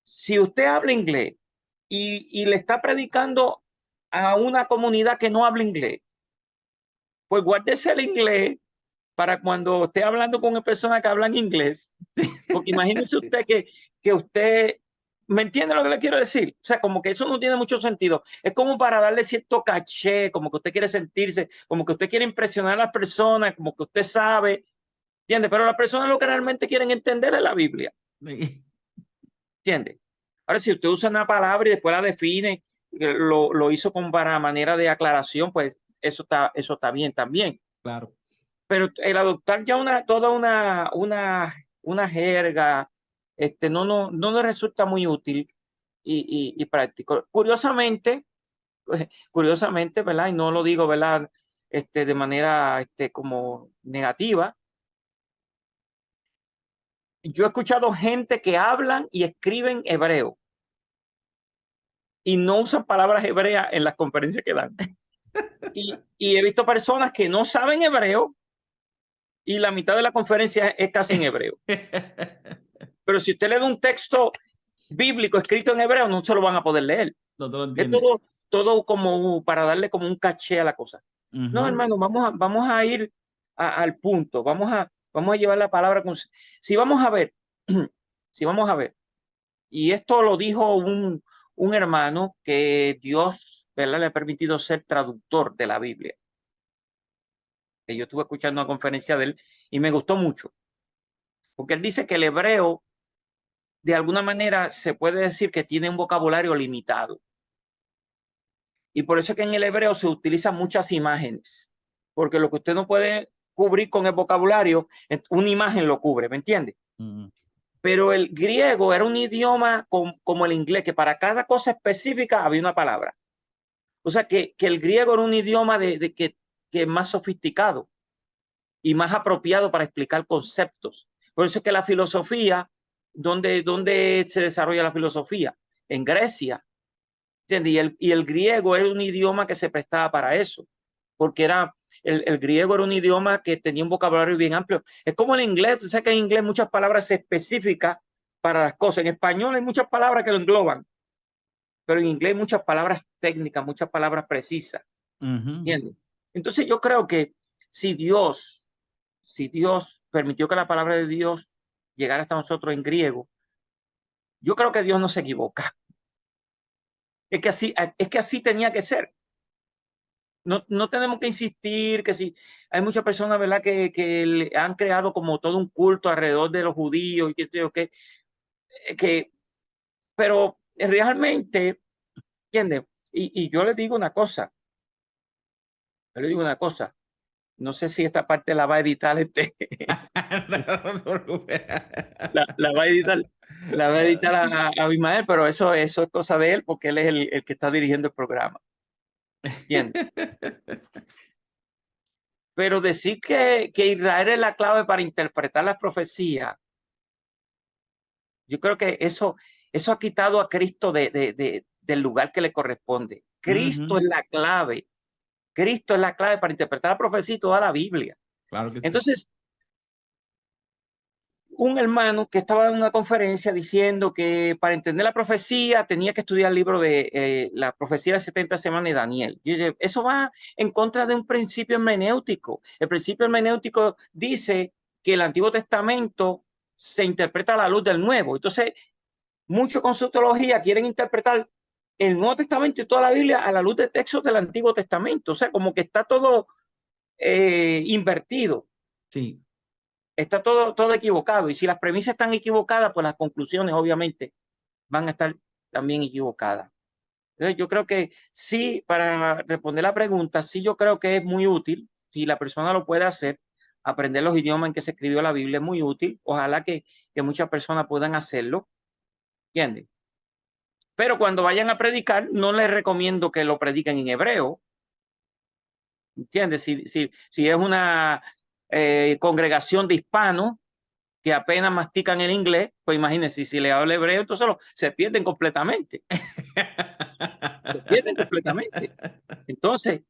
si usted habla inglés y le está predicando a una comunidad que no habla inglés, pues guárdese el inglés para cuando esté hablando con una persona que habla inglés, porque imagínese usted que usted ¿Me entiende lo que le quiero decir? O sea, como que eso no tiene mucho sentido. Es como para darle cierto caché, como que usted quiere sentirse, como que usted quiere impresionar a las personas, como que usted sabe, ¿entiende? Pero las personas lo que realmente quieren entender es la Biblia, ¿entiende? Ahora, si usted usa una palabra y después la define, lo hizo como para manera de aclaración, pues eso está bien también. Claro. Pero el adoptar ya toda una jerga, no nos resulta muy útil y práctico. Curiosamente, ¿verdad? Y no lo digo, ¿verdad? De manera como negativa. Yo he escuchado gente que hablan y escriben hebreo y no usan palabras hebreas en las conferencias que dan. Y he visto personas que no saben hebreo y la mitad de la conferencia es casi en hebreo. Pero si usted le da un texto bíblico escrito en hebreo, no se lo van a poder leer. No te lo Es entiendes. todo como para darle como un caché a la cosa. No, hermano, vamos a ir al punto. Vamos a llevar la palabra con... Si vamos a ver, si vamos a ver, y esto lo dijo un hermano que Dios, ¿verdad?, le ha permitido ser traductor de la Biblia. Que yo estuve escuchando una conferencia de él y me gustó mucho. Porque él dice que el hebreo, de alguna manera, se puede decir que tiene un vocabulario limitado. Y por eso es que en el hebreo se utilizan muchas imágenes. Porque lo que usted no puede cubrir con el vocabulario, una imagen lo cubre, ¿me entiende? Pero el griego era un idioma como el inglés, que para cada cosa específica había una palabra. O sea que el griego era un idioma que es más sofisticado y más apropiado para explicar conceptos. Por eso es que la filosofía, ¿dónde se desarrolla la filosofía? En Grecia. ¿Entiendes? Y el griego era un idioma que se prestaba para eso, porque el griego era un idioma que tenía un vocabulario bien amplio. Es como el inglés, tú sabes que en inglés hay muchas palabras específicas para las cosas. En español hay muchas palabras que lo engloban, pero en inglés hay muchas palabras técnicas, muchas palabras precisas. ¿Entiendes? Entonces yo creo que si Dios permitió que la palabra de Dios llegara hasta nosotros en griego, yo creo que Dios no se equivoca. Es que así tenía que ser. No tenemos que insistir que si hay muchas personas, ¿verdad?, que han creado como todo un culto alrededor de los judíos y qué sé yo qué, pero realmente, ¿entiendes? Y yo les digo una cosa, no sé si esta parte la va a editar la va a editar a Abimael, pero eso es cosa de él porque él es el que está dirigiendo el programa. ¿Entiendes? Pero decir que Israel es la clave para interpretar las profecías, yo creo que eso ha quitado a Cristo del lugar que le corresponde. Cristo es la clave. Cristo es la clave para interpretar la profecía y toda la Biblia. Claro que sí. Entonces, un hermano que estaba en una conferencia diciendo que para entender la profecía tenía que estudiar el libro de la profecía de 70 semanas de Daniel. Y eso va en contra de un principio hermenéutico. El principio hermenéutico dice que el Antiguo Testamento se interpreta a la luz del Nuevo. Entonces, muchos con su teología quieren interpretar el Nuevo Testamento y toda la Biblia a la luz de textos del Antiguo Testamento. O sea, como que está todo invertido. Sí. Está todo equivocado. Y si las premisas están equivocadas, pues las conclusiones obviamente van a estar también equivocadas. Entonces yo creo que sí, para responder la pregunta, sí yo creo que es muy útil, si la persona lo puede hacer, aprender los idiomas en que se escribió la Biblia es muy útil. Ojalá que muchas personas puedan hacerlo. ¿Entiendes? Pero cuando vayan a predicar, no les recomiendo que lo prediquen en hebreo. ¿Entiendes? Si es una congregación de hispanos que apenas mastican el inglés, pues imagínense, si le habla hebreo, entonces se pierden completamente. Se pierden completamente. Entonces,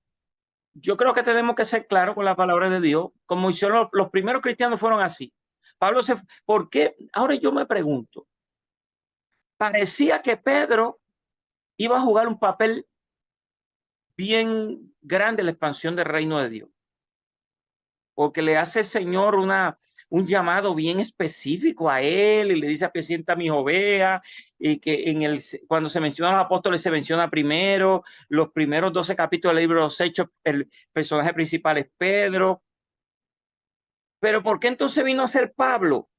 yo creo que tenemos que ser claros con la palabra de Dios. Como hicieron los primeros cristianos, fueron así. ¿Por qué? Ahora yo me pregunto, parecía que Pedro iba a jugar un papel bien grande en la expansión del reino de Dios, porque le hace el Señor un llamado bien específico a él, y le dice: apacienta mis ovejas, y que cuando se menciona a los apóstoles se menciona primero, los primeros 12 capítulos del libro de los Hechos, el personaje principal es Pedro. Pero ¿por qué entonces vino a ser Pablo?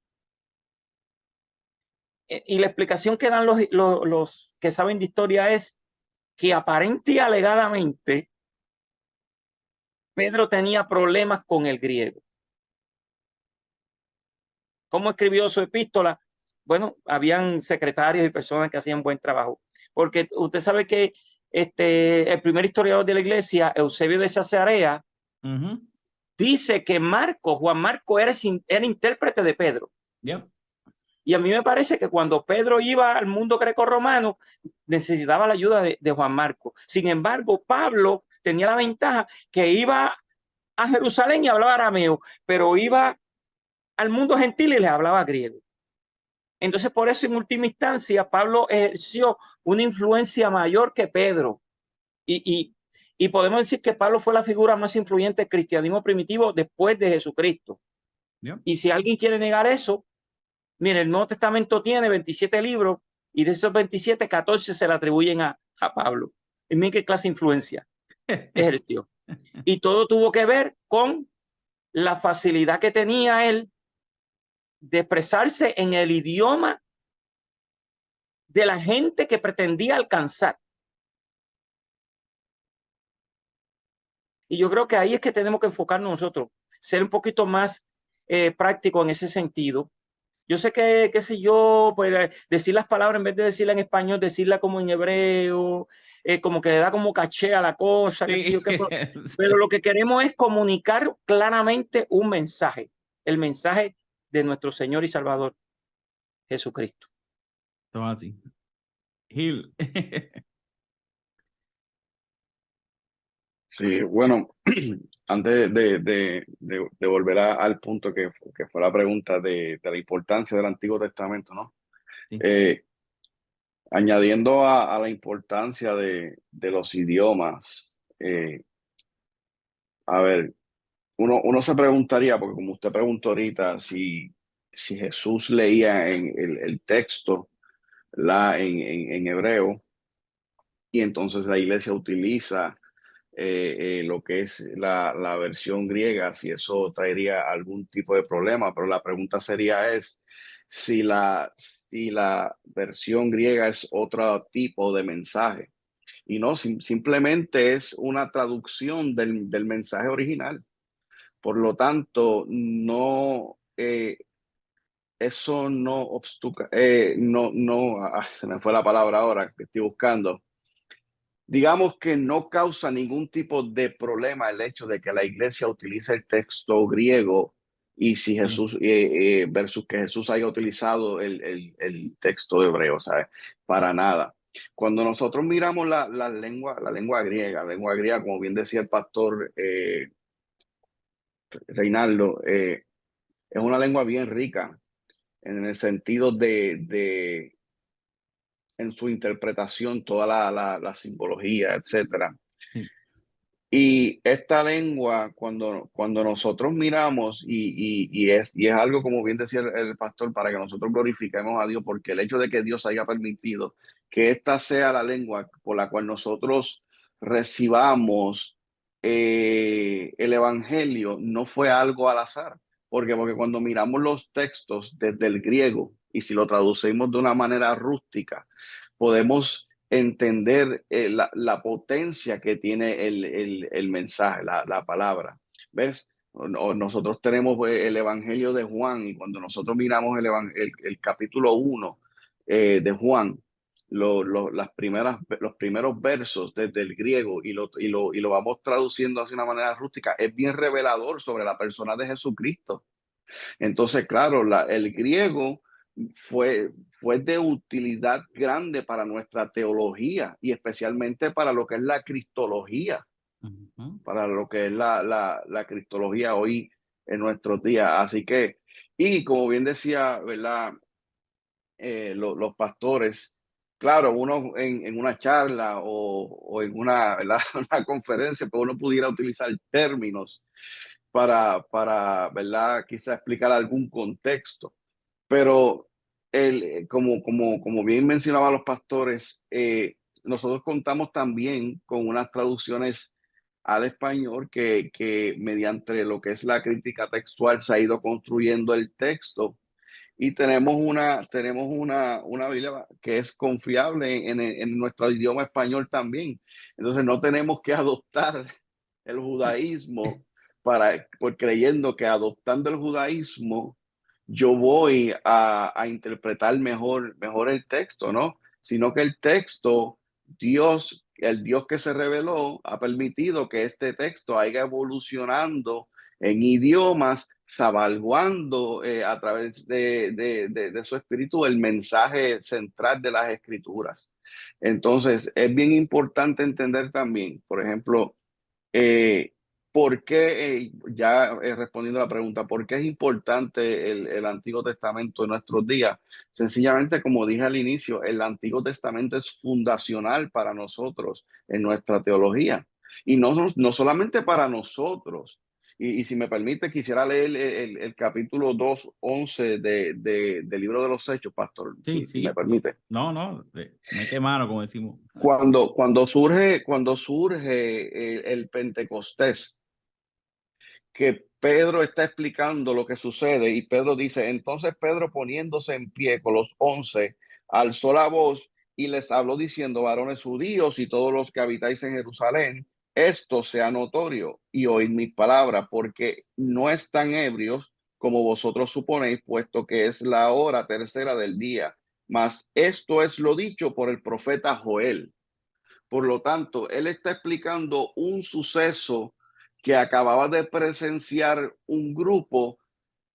Y la explicación que dan los que saben de historia es que aparente y alegadamente Pedro tenía problemas con el griego. ¿Cómo escribió su epístola? Bueno, habían secretarios y personas que hacían buen trabajo. Porque usted sabe que el primer historiador de la iglesia, Eusebio de Cesarea, dice que Juan Marco era intérprete de Pedro. Yep. Y a mí me parece que cuando Pedro iba al mundo grecorromano, necesitaba la ayuda de Juan Marco. Sin embargo, Pablo tenía la ventaja que iba a Jerusalén y hablaba arameo, pero iba al mundo gentil y les hablaba griego. Entonces, por eso, en última instancia, Pablo ejerció una influencia mayor que Pedro. Y podemos decir que Pablo fue la figura más influyente del cristianismo primitivo después de Jesucristo. Yep. Y si alguien quiere negar eso, mire, el Nuevo Testamento tiene 27 libros y de esos 27, 14 se le atribuyen a Pablo. Y miren qué clase de influencia ejerció. Y todo tuvo que ver con la facilidad que tenía él de expresarse en el idioma de la gente que pretendía alcanzar. Y yo creo que ahí es que tenemos que enfocarnos nosotros, ser un poquito más práctico en ese sentido. Yo sé que, qué sé yo, pues decir las palabras en vez de decirla en español, decirla como en hebreo, como que le da como caché a la cosa, qué sé yo, pero lo que queremos es comunicar claramente un mensaje, el mensaje de nuestro Señor y Salvador, Jesucristo. Todo así. Gil. Sí, bueno, antes de volver al punto que fue la pregunta de la importancia del Antiguo Testamento, ¿no? Sí. Añadiendo a la importancia de los idiomas, a ver, uno se preguntaría, porque como usted preguntó ahorita, si Jesús leía en el texto en hebreo, y entonces la iglesia utiliza lo que es la versión griega, si eso traería algún tipo de problema, pero la pregunta sería si la versión griega es otro tipo de mensaje, y no, simplemente es una traducción del mensaje original. Por lo tanto, no, eso no obstuca, se me fue la palabra ahora que estoy buscando. Digamos que no causa ningún tipo de problema el hecho de que la iglesia utilice el texto griego y si Jesús, versus que Jesús haya utilizado el texto hebreo, ¿sabes? Para nada. Cuando nosotros miramos la lengua griega, como bien decía el pastor Reinaldo, es una lengua bien rica en el sentido en su interpretación, toda la simbología, etcétera. Sí. Y esta lengua, cuando nosotros miramos, y es algo, como bien decía el pastor, para que nosotros glorifiquemos a Dios, porque el hecho de que Dios haya permitido que esta sea la lengua por la cual nosotros recibamos el Evangelio, no fue algo al azar. Porque cuando miramos los textos desde el griego, y si lo traducimos de una manera rústica, podemos entender la potencia que tiene el mensaje, la palabra. ¿Ves? Nosotros tenemos el Evangelio de Juan, y cuando nosotros miramos el capítulo 1 de Juan, los primeros versos desde el griego y lo vamos traduciendo así de una manera rústica, es bien revelador sobre la persona de Jesucristo. Entonces, claro, el griego fue de utilidad grande para nuestra teología y especialmente para lo que es la cristología, para lo que es la cristología hoy en nuestros días. Así que, y como bien decía, ¿verdad? Los pastores, claro, uno en una charla o en una, ¿verdad? una conferencia, pues uno pudiera utilizar términos ¿verdad? Quizá explicar algún contexto. Pero como bien mencionaban los pastores, nosotros contamos también con unas traducciones al español que mediante lo que es la crítica textual se ha ido construyendo el texto. Y tenemos una Biblia que es confiable en nuestro idioma español también. Entonces no tenemos que adoptar el judaísmo por creyendo que adoptando el judaísmo yo voy a interpretar mejor el texto, ¿no? Sino que el texto, el Dios que se reveló, ha permitido que este texto vaya evolucionando en idiomas, salvaguardando a través de su espíritu el mensaje central de las escrituras. Entonces, es bien importante entender también, por ejemplo, ¿por qué, respondiendo a la pregunta, por qué es importante el Antiguo Testamento en nuestros días? Sencillamente, como dije al inicio, el Antiguo Testamento es fundacional para nosotros en nuestra teología. Y no solamente para nosotros. Y si me permite, quisiera leer el capítulo 2:11 del libro de los Hechos, pastor, Sí, si me sí. permite. No, mete mano, como decimos. Cuando surge el Pentecostés, que Pedro está explicando lo que sucede y Pedro dice, entonces Pedro poniéndose en pie con los 11, alzó la voz y les habló diciendo, varones judíos y todos los que habitáis en Jerusalén, esto sea notorio y oíd mis palabras, porque no están ebrios como vosotros suponéis, puesto que es la hora tercera del día. Mas esto es lo dicho por el profeta Joel. Por lo tanto, él está explicando un suceso que acababa de presenciar un grupo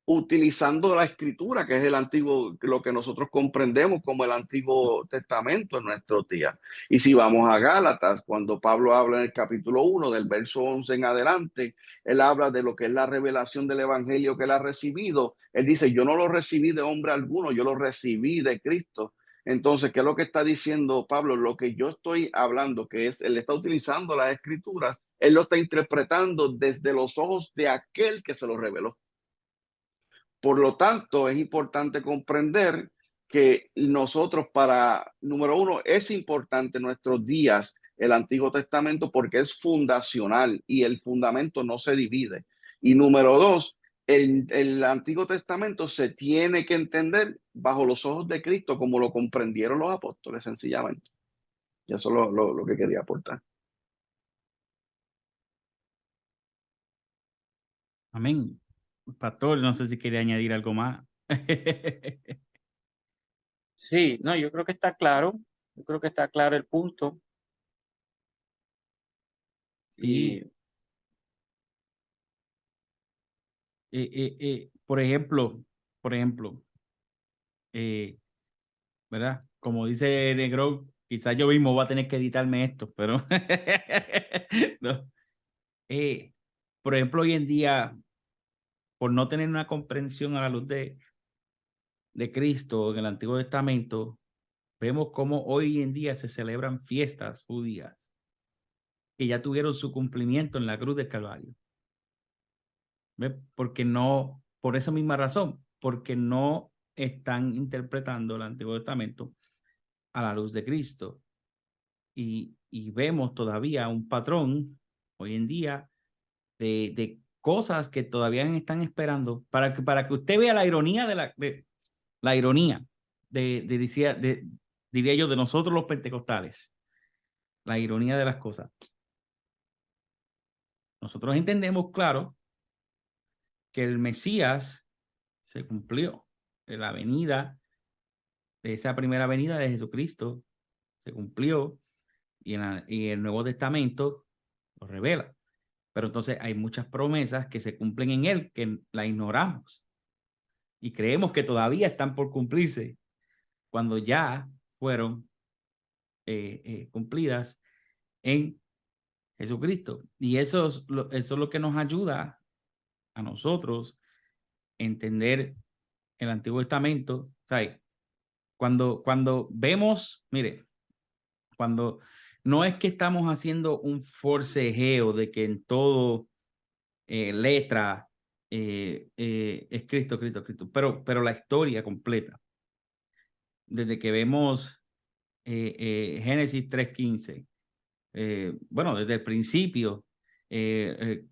utilizando la escritura, que es el antiguo, lo que nosotros comprendemos como el Antiguo Testamento en nuestros días. Y si vamos a Gálatas, cuando Pablo habla en el capítulo 1, del verso 11 en adelante, él habla de lo que es la revelación del evangelio que él ha recibido. Él dice, yo no lo recibí de hombre alguno, yo lo recibí de Cristo. Entonces, ¿qué es lo que está diciendo Pablo? Lo que yo estoy hablando, que es, él está utilizando las escrituras, él lo está interpretando desde los ojos de aquel que se lo reveló. Por lo tanto, es importante comprender que nosotros número uno, es importante en nuestros días el Antiguo Testamento porque es fundacional y el fundamento no se divide. Y número dos, el Antiguo Testamento se tiene que entender bajo los ojos de Cristo como lo comprendieron los apóstoles sencillamente. Y eso es lo que quería aportar. Amén. Pastor, no sé si quiere añadir algo más. Sí, no, yo creo que está claro. Yo creo que está claro el punto. Sí. Por ejemplo, ¿verdad? Como dice Negro, quizás yo mismo voy a tener que editarme esto, pero no. Por ejemplo, hoy en día, por no tener una comprensión a la luz de Cristo en el Antiguo Testamento, vemos cómo hoy en día se celebran fiestas judías que ya tuvieron su cumplimiento en la cruz del Calvario. ¿Ves? Porque no, por esa misma razón, porque no están interpretando el Antiguo Testamento a la luz de Cristo. Y vemos todavía un patrón hoy en día de cosas que todavía están esperando para que usted vea la ironía la ironía diría yo, de nosotros los pentecostales, la ironía de las cosas. Nosotros entendemos, claro, que el Mesías se cumplió, la venida de esa primera venida de Jesucristo se cumplió y el Nuevo Testamento lo revela. Pero entonces hay muchas promesas que se cumplen en él que la ignoramos y creemos que todavía están por cumplirse cuando ya fueron cumplidas en Jesucristo. Y eso es lo que nos ayuda a nosotros a entender el Antiguo Testamento. ¿Sabes? Cuando vemos, mire, cuando no es que estamos haciendo un forcejeo de que en todo letra, es Cristo, Cristo, Cristo, pero la historia completa, desde que vemos Génesis 3:15, bueno, desde el principio, el,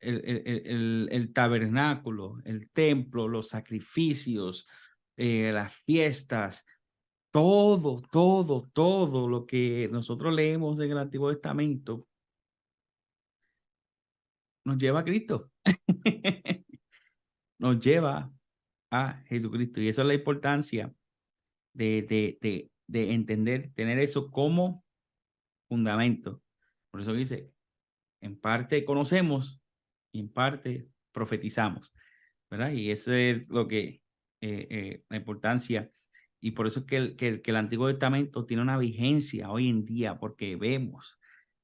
el tabernáculo, el templo, los sacrificios, las fiestas, todo lo que nosotros leemos en el Antiguo Testamento nos lleva a Cristo. Nos lleva a Jesucristo. Y eso es la importancia de entender, tener eso como fundamento. Por eso dice, en parte conocemos y en parte profetizamos, ¿verdad? Y eso es lo que, la importancia. Y por eso es que el Antiguo Testamento tiene una vigencia hoy en día, porque vemos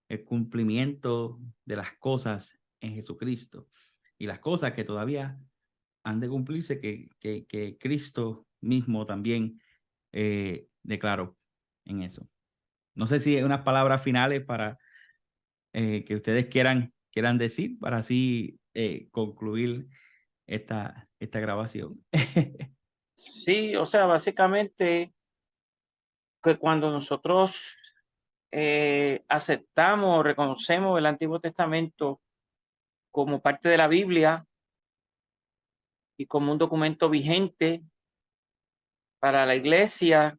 el cumplimiento de las cosas en Jesucristo y las cosas que todavía han de cumplirse, que Cristo mismo también declaró en eso. No sé si hay unas palabras finales para que ustedes quieran decir, para así concluir esta grabación. Sí, o sea, básicamente que cuando nosotros aceptamos o reconocemos el Antiguo Testamento como parte de la Biblia y como un documento vigente para la iglesia,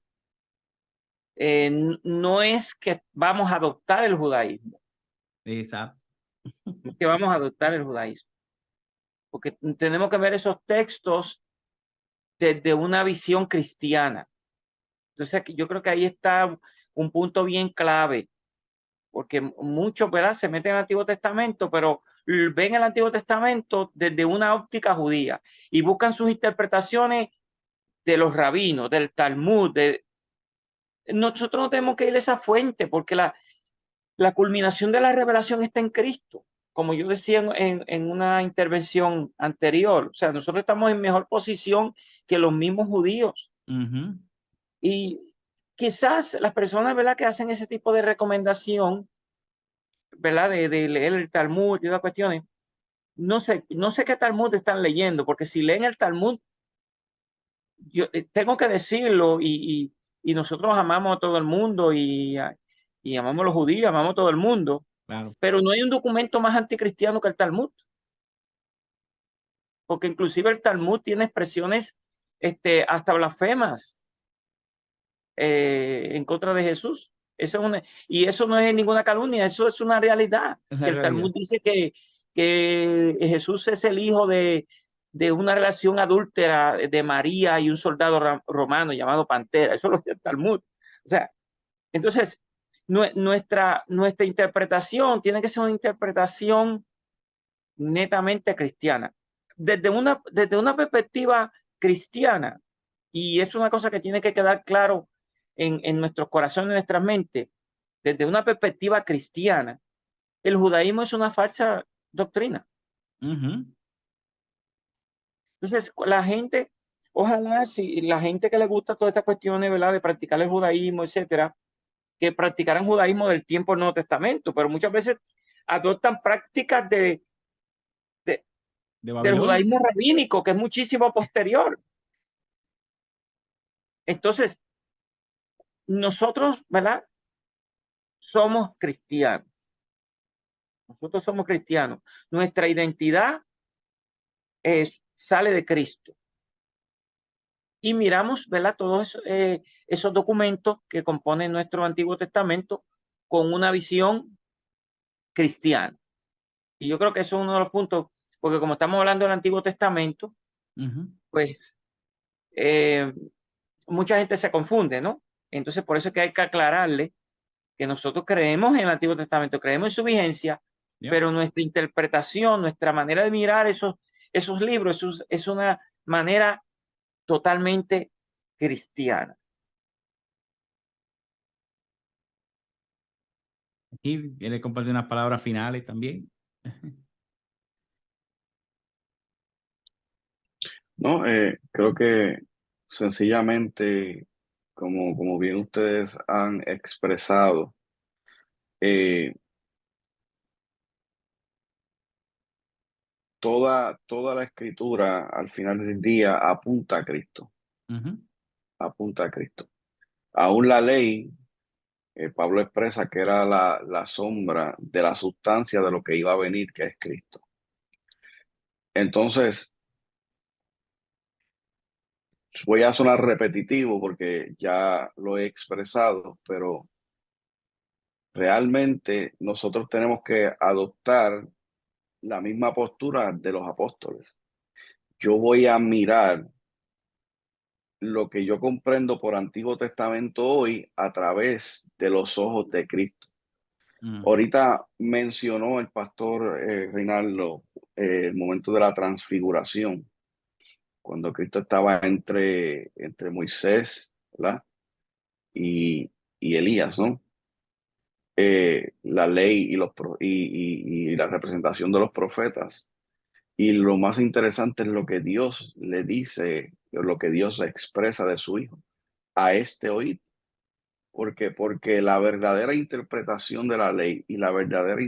no es que vamos a adoptar el judaísmo, Exacto. no es que vamos a adoptar el judaísmo, porque tenemos que ver esos textos desde una visión cristiana. Entonces, yo creo que ahí está un punto bien clave, porque muchos, ¿verdad?, se meten en el Antiguo Testamento, pero ven el Antiguo Testamento desde una óptica judía y buscan sus interpretaciones de los rabinos, del Talmud. Nosotros no tenemos que ir a esa fuente, porque la culminación de la revelación está en Cristo. Como yo decía en una intervención anterior, o sea, nosotros estamos en mejor posición que los mismos judíos. Uh-huh. Y quizás las personas, ¿verdad?, que hacen ese tipo de recomendación, ¿verdad?, de leer el Talmud y otras cuestiones, no sé qué Talmud están leyendo, porque si leen el Talmud, yo tengo que decirlo, y nosotros amamos a todo el mundo y amamos a los judíos, amamos a todo el mundo, Claro. pero no hay un documento más anticristiano que el Talmud, porque inclusive el Talmud tiene expresiones hasta blasfemas en contra de Jesús. Y eso no es ninguna calumnia, eso es una realidad. Es la Que el realidad. Talmud dice que Jesús es el hijo de una relación adúltera de María y un soldado romano llamado Pantera. Eso lo dice el Talmud. O sea, entonces, nuestra interpretación tiene que ser una interpretación netamente cristiana. Desde una perspectiva cristiana, y es una cosa que tiene que quedar claro en nuestros corazones, en nuestras mentes, desde una perspectiva cristiana, el judaísmo es una falsa doctrina. Uh-huh. Entonces, la gente, ojalá, si la gente que le gusta todas estas cuestiones, ¿verdad?, de practicar el judaísmo, etcétera, que practicaran judaísmo del tiempo del Nuevo Testamento, pero muchas veces adoptan prácticas De del Babilonia. judaísmo rabínico, que es muchísimo posterior. Entonces, nosotros, ¿verdad?, somos cristianos. Nosotros somos cristianos. Nuestra identidad sale de Cristo. Y miramos, ¿verdad?, todos esos documentos que componen nuestro Antiguo Testamento con una visión cristiana. Y yo creo que eso es uno de los puntos, porque como estamos hablando del Antiguo Testamento, Uh-huh. pues mucha gente se confunde, ¿no? Entonces, por eso es que hay que aclararle que nosotros creemos en el Antiguo Testamento, creemos en su vigencia, Yep. pero nuestra interpretación, nuestra manera de mirar esos libros es una manera totalmente cristiana. Aquí quiere compartir unas palabras finales también. No, creo que sencillamente, como bien ustedes han expresado, toda la escritura al final del día apunta a Cristo, apunta a Cristo. Aún la ley, Pablo expresa que era la sombra de la sustancia de lo que iba a venir, que es Cristo. Entonces, voy a sonar repetitivo porque ya lo he expresado, pero realmente nosotros tenemos que adoptar la misma postura de los apóstoles. Yo voy a mirar lo que yo comprendo por Antiguo Testamento hoy a través de los ojos de Cristo. Ahorita mencionó el pastor Reinaldo el momento de la transfiguración, cuando Cristo estaba entre Moisés, ¿verdad? y Elías, ¿no? La ley y la representación de los profetas. Y lo más interesante es lo que Dios le dice, lo que Dios expresa de su Hijo. A este oíd. Porque la verdadera interpretación de la ley y la verdadera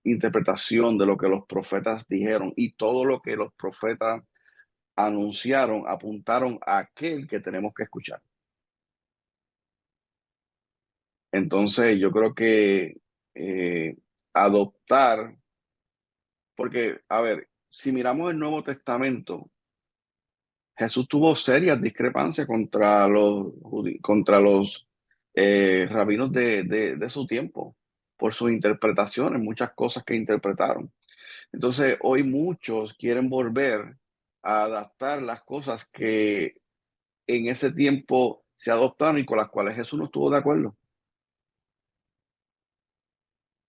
interpretación de lo que los profetas dijeron y todo lo que los profetas anunciaron, apuntaron a aquel que tenemos que escuchar. Entonces, yo creo que adoptar, porque, a ver, si miramos el Nuevo Testamento, Jesús tuvo serias discrepancias contra los rabinos de su tiempo por sus interpretaciones, muchas cosas que interpretaron. Entonces, hoy muchos quieren volver a adaptar las cosas que en ese tiempo se adoptaron y con las cuales Jesús no estuvo de acuerdo.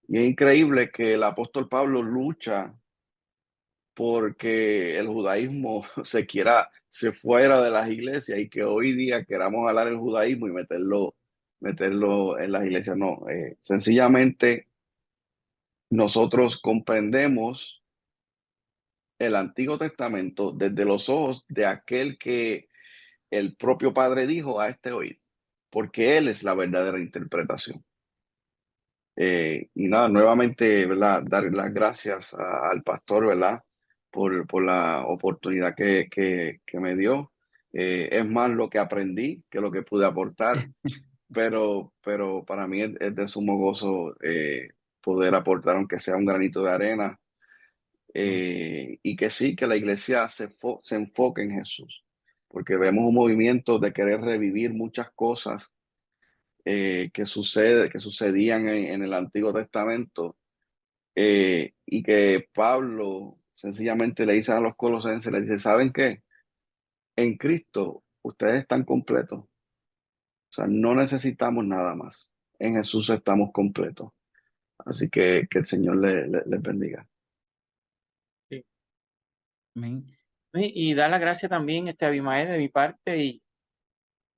Y es increíble que el apóstol Pablo lucha porque el judaísmo se fuera de las iglesias y que hoy día queramos hablar el judaísmo y meterlo en las iglesias. No, sencillamente nosotros comprendemos el Antiguo Testamento desde los ojos de aquel que el propio Padre dijo a este oír, porque Él es la verdadera interpretación. Y nada, nuevamente, ¿verdad? Dar las gracias al pastor, ¿verdad? Por la oportunidad que me dio. Es más lo que aprendí que lo que pude aportar, pero para mí es de sumo gozo poder aportar, aunque sea un granito de arena, y que sí, que la iglesia se enfoque en Jesús, porque vemos un movimiento de querer revivir muchas cosas que sucedían en el Antiguo Testamento, y que Pablo sencillamente le dice a los colosenses, le dice, ¿saben qué? En Cristo ustedes están completos. O sea, no necesitamos nada más. En Jesús estamos completos. Así que el Señor les bendiga. Sí. Amén. Y dar las gracias también a Abimael de mi parte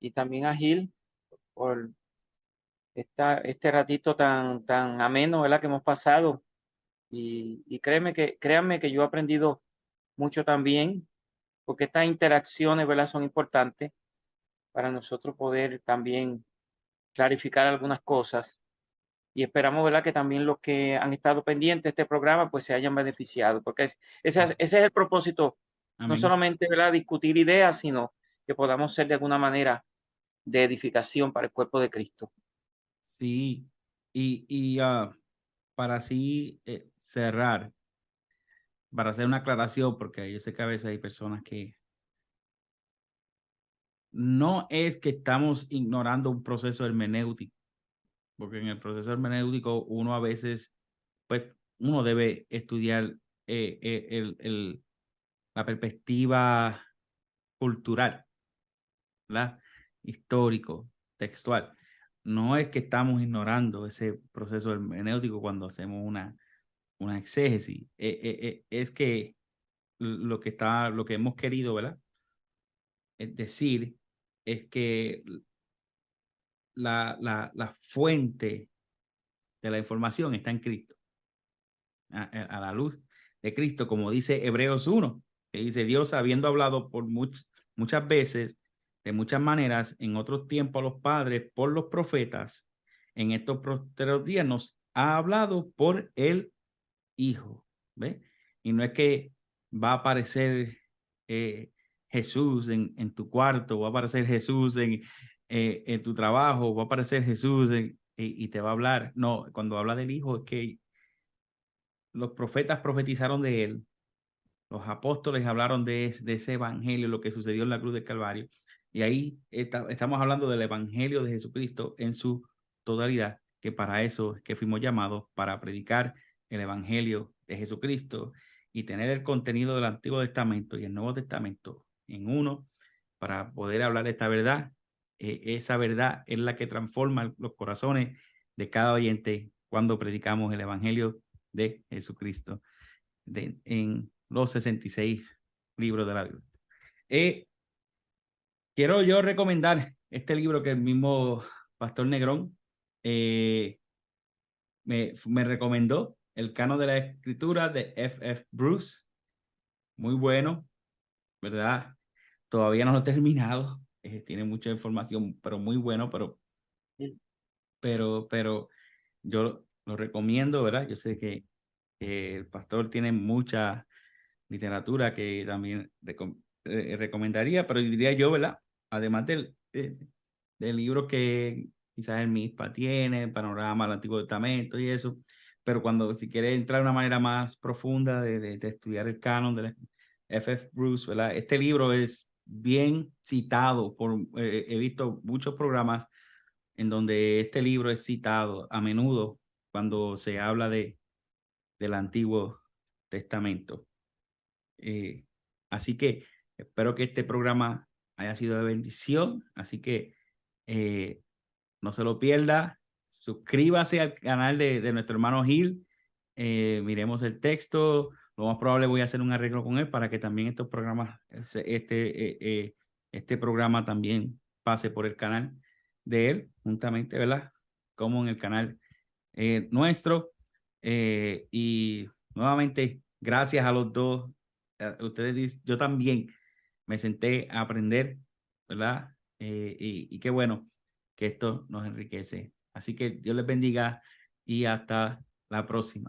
y también a Gil por este ratito tan ameno, ¿verdad? Que hemos pasado. Y créanme que yo he aprendido mucho también, porque estas interacciones, ¿verdad? Son importantes para nosotros poder también clarificar algunas cosas. Y esperamos, ¿verdad? Que también los que han estado pendientes de este programa, pues se hayan beneficiado, porque ese es el propósito, no Amén. solamente, ¿verdad? Discutir ideas, sino que podamos ser de alguna manera de edificación para el cuerpo de Cristo. Sí, y para así cerrar, para hacer una aclaración, porque yo sé que a veces hay personas que no es que estamos ignorando un proceso hermenéutico, porque en el proceso hermenéutico uno a veces, pues, uno debe estudiar la perspectiva cultural, ¿verdad? Histórico, textual. No es que estamos ignorando ese proceso hermenéutico cuando hacemos una exégesis. Es que lo que hemos querido, ¿verdad? Es decir, es que la fuente de la información está en Cristo, a la luz de Cristo, como dice Hebreos 1, que dice Dios habiendo hablado por muchas veces, de muchas maneras, en otros tiempos a los padres, por los profetas, en estos posteriores días nos ha hablado por el hijo, ¿ves? Y no es que va a aparecer Jesús en tu cuarto, va a aparecer Jesús en tu trabajo, va a aparecer Jesús y te va a hablar. No, cuando habla del hijo es que los profetas profetizaron de él, los apóstoles hablaron de ese evangelio, lo que sucedió en la cruz del Calvario. Y ahí estamos hablando del evangelio de Jesucristo en su totalidad, que para eso es que fuimos llamados, para predicar el evangelio de Jesucristo y tener el contenido del Antiguo Testamento y el Nuevo Testamento en uno, para poder hablar de esta verdad. Esa verdad es la que transforma los corazones de cada oyente cuando predicamos el evangelio de Jesucristo en los 66 libros de la Biblia. Quiero yo recomendar este libro que el mismo Pastor Negrón me recomendó, El Canon de la Escritura de F.F. Bruce. Muy bueno, ¿verdad? Todavía no lo he terminado. Tiene mucha información, pero muy bueno, pero yo lo recomiendo, ¿verdad? Yo sé que el pastor tiene mucha literatura que también recomendaría, pero diría yo, ¿verdad? Además del libro que quizás el MISPA tiene, el panorama del Antiguo Testamento y eso, pero si quiere entrar de una manera más profunda de estudiar el canon de F.F. Bruce, ¿verdad? Este libro es bien citado he visto muchos programas en donde este libro es citado a menudo cuando se habla del Antiguo Testamento. Así que espero que este programa haya sido de bendición. Así que no se lo pierda. Suscríbase al canal de nuestro hermano Gil. Miremos el texto. Lo más probable voy a hacer un arreglo con él para que también estos programas, este programa también pase por el canal de él, juntamente, ¿verdad? Como en el canal nuestro. Y nuevamente, gracias a los dos. Ustedes, yo también me senté a aprender, ¿verdad? Y qué bueno que esto nos enriquece. Así que Dios les bendiga y hasta la próxima.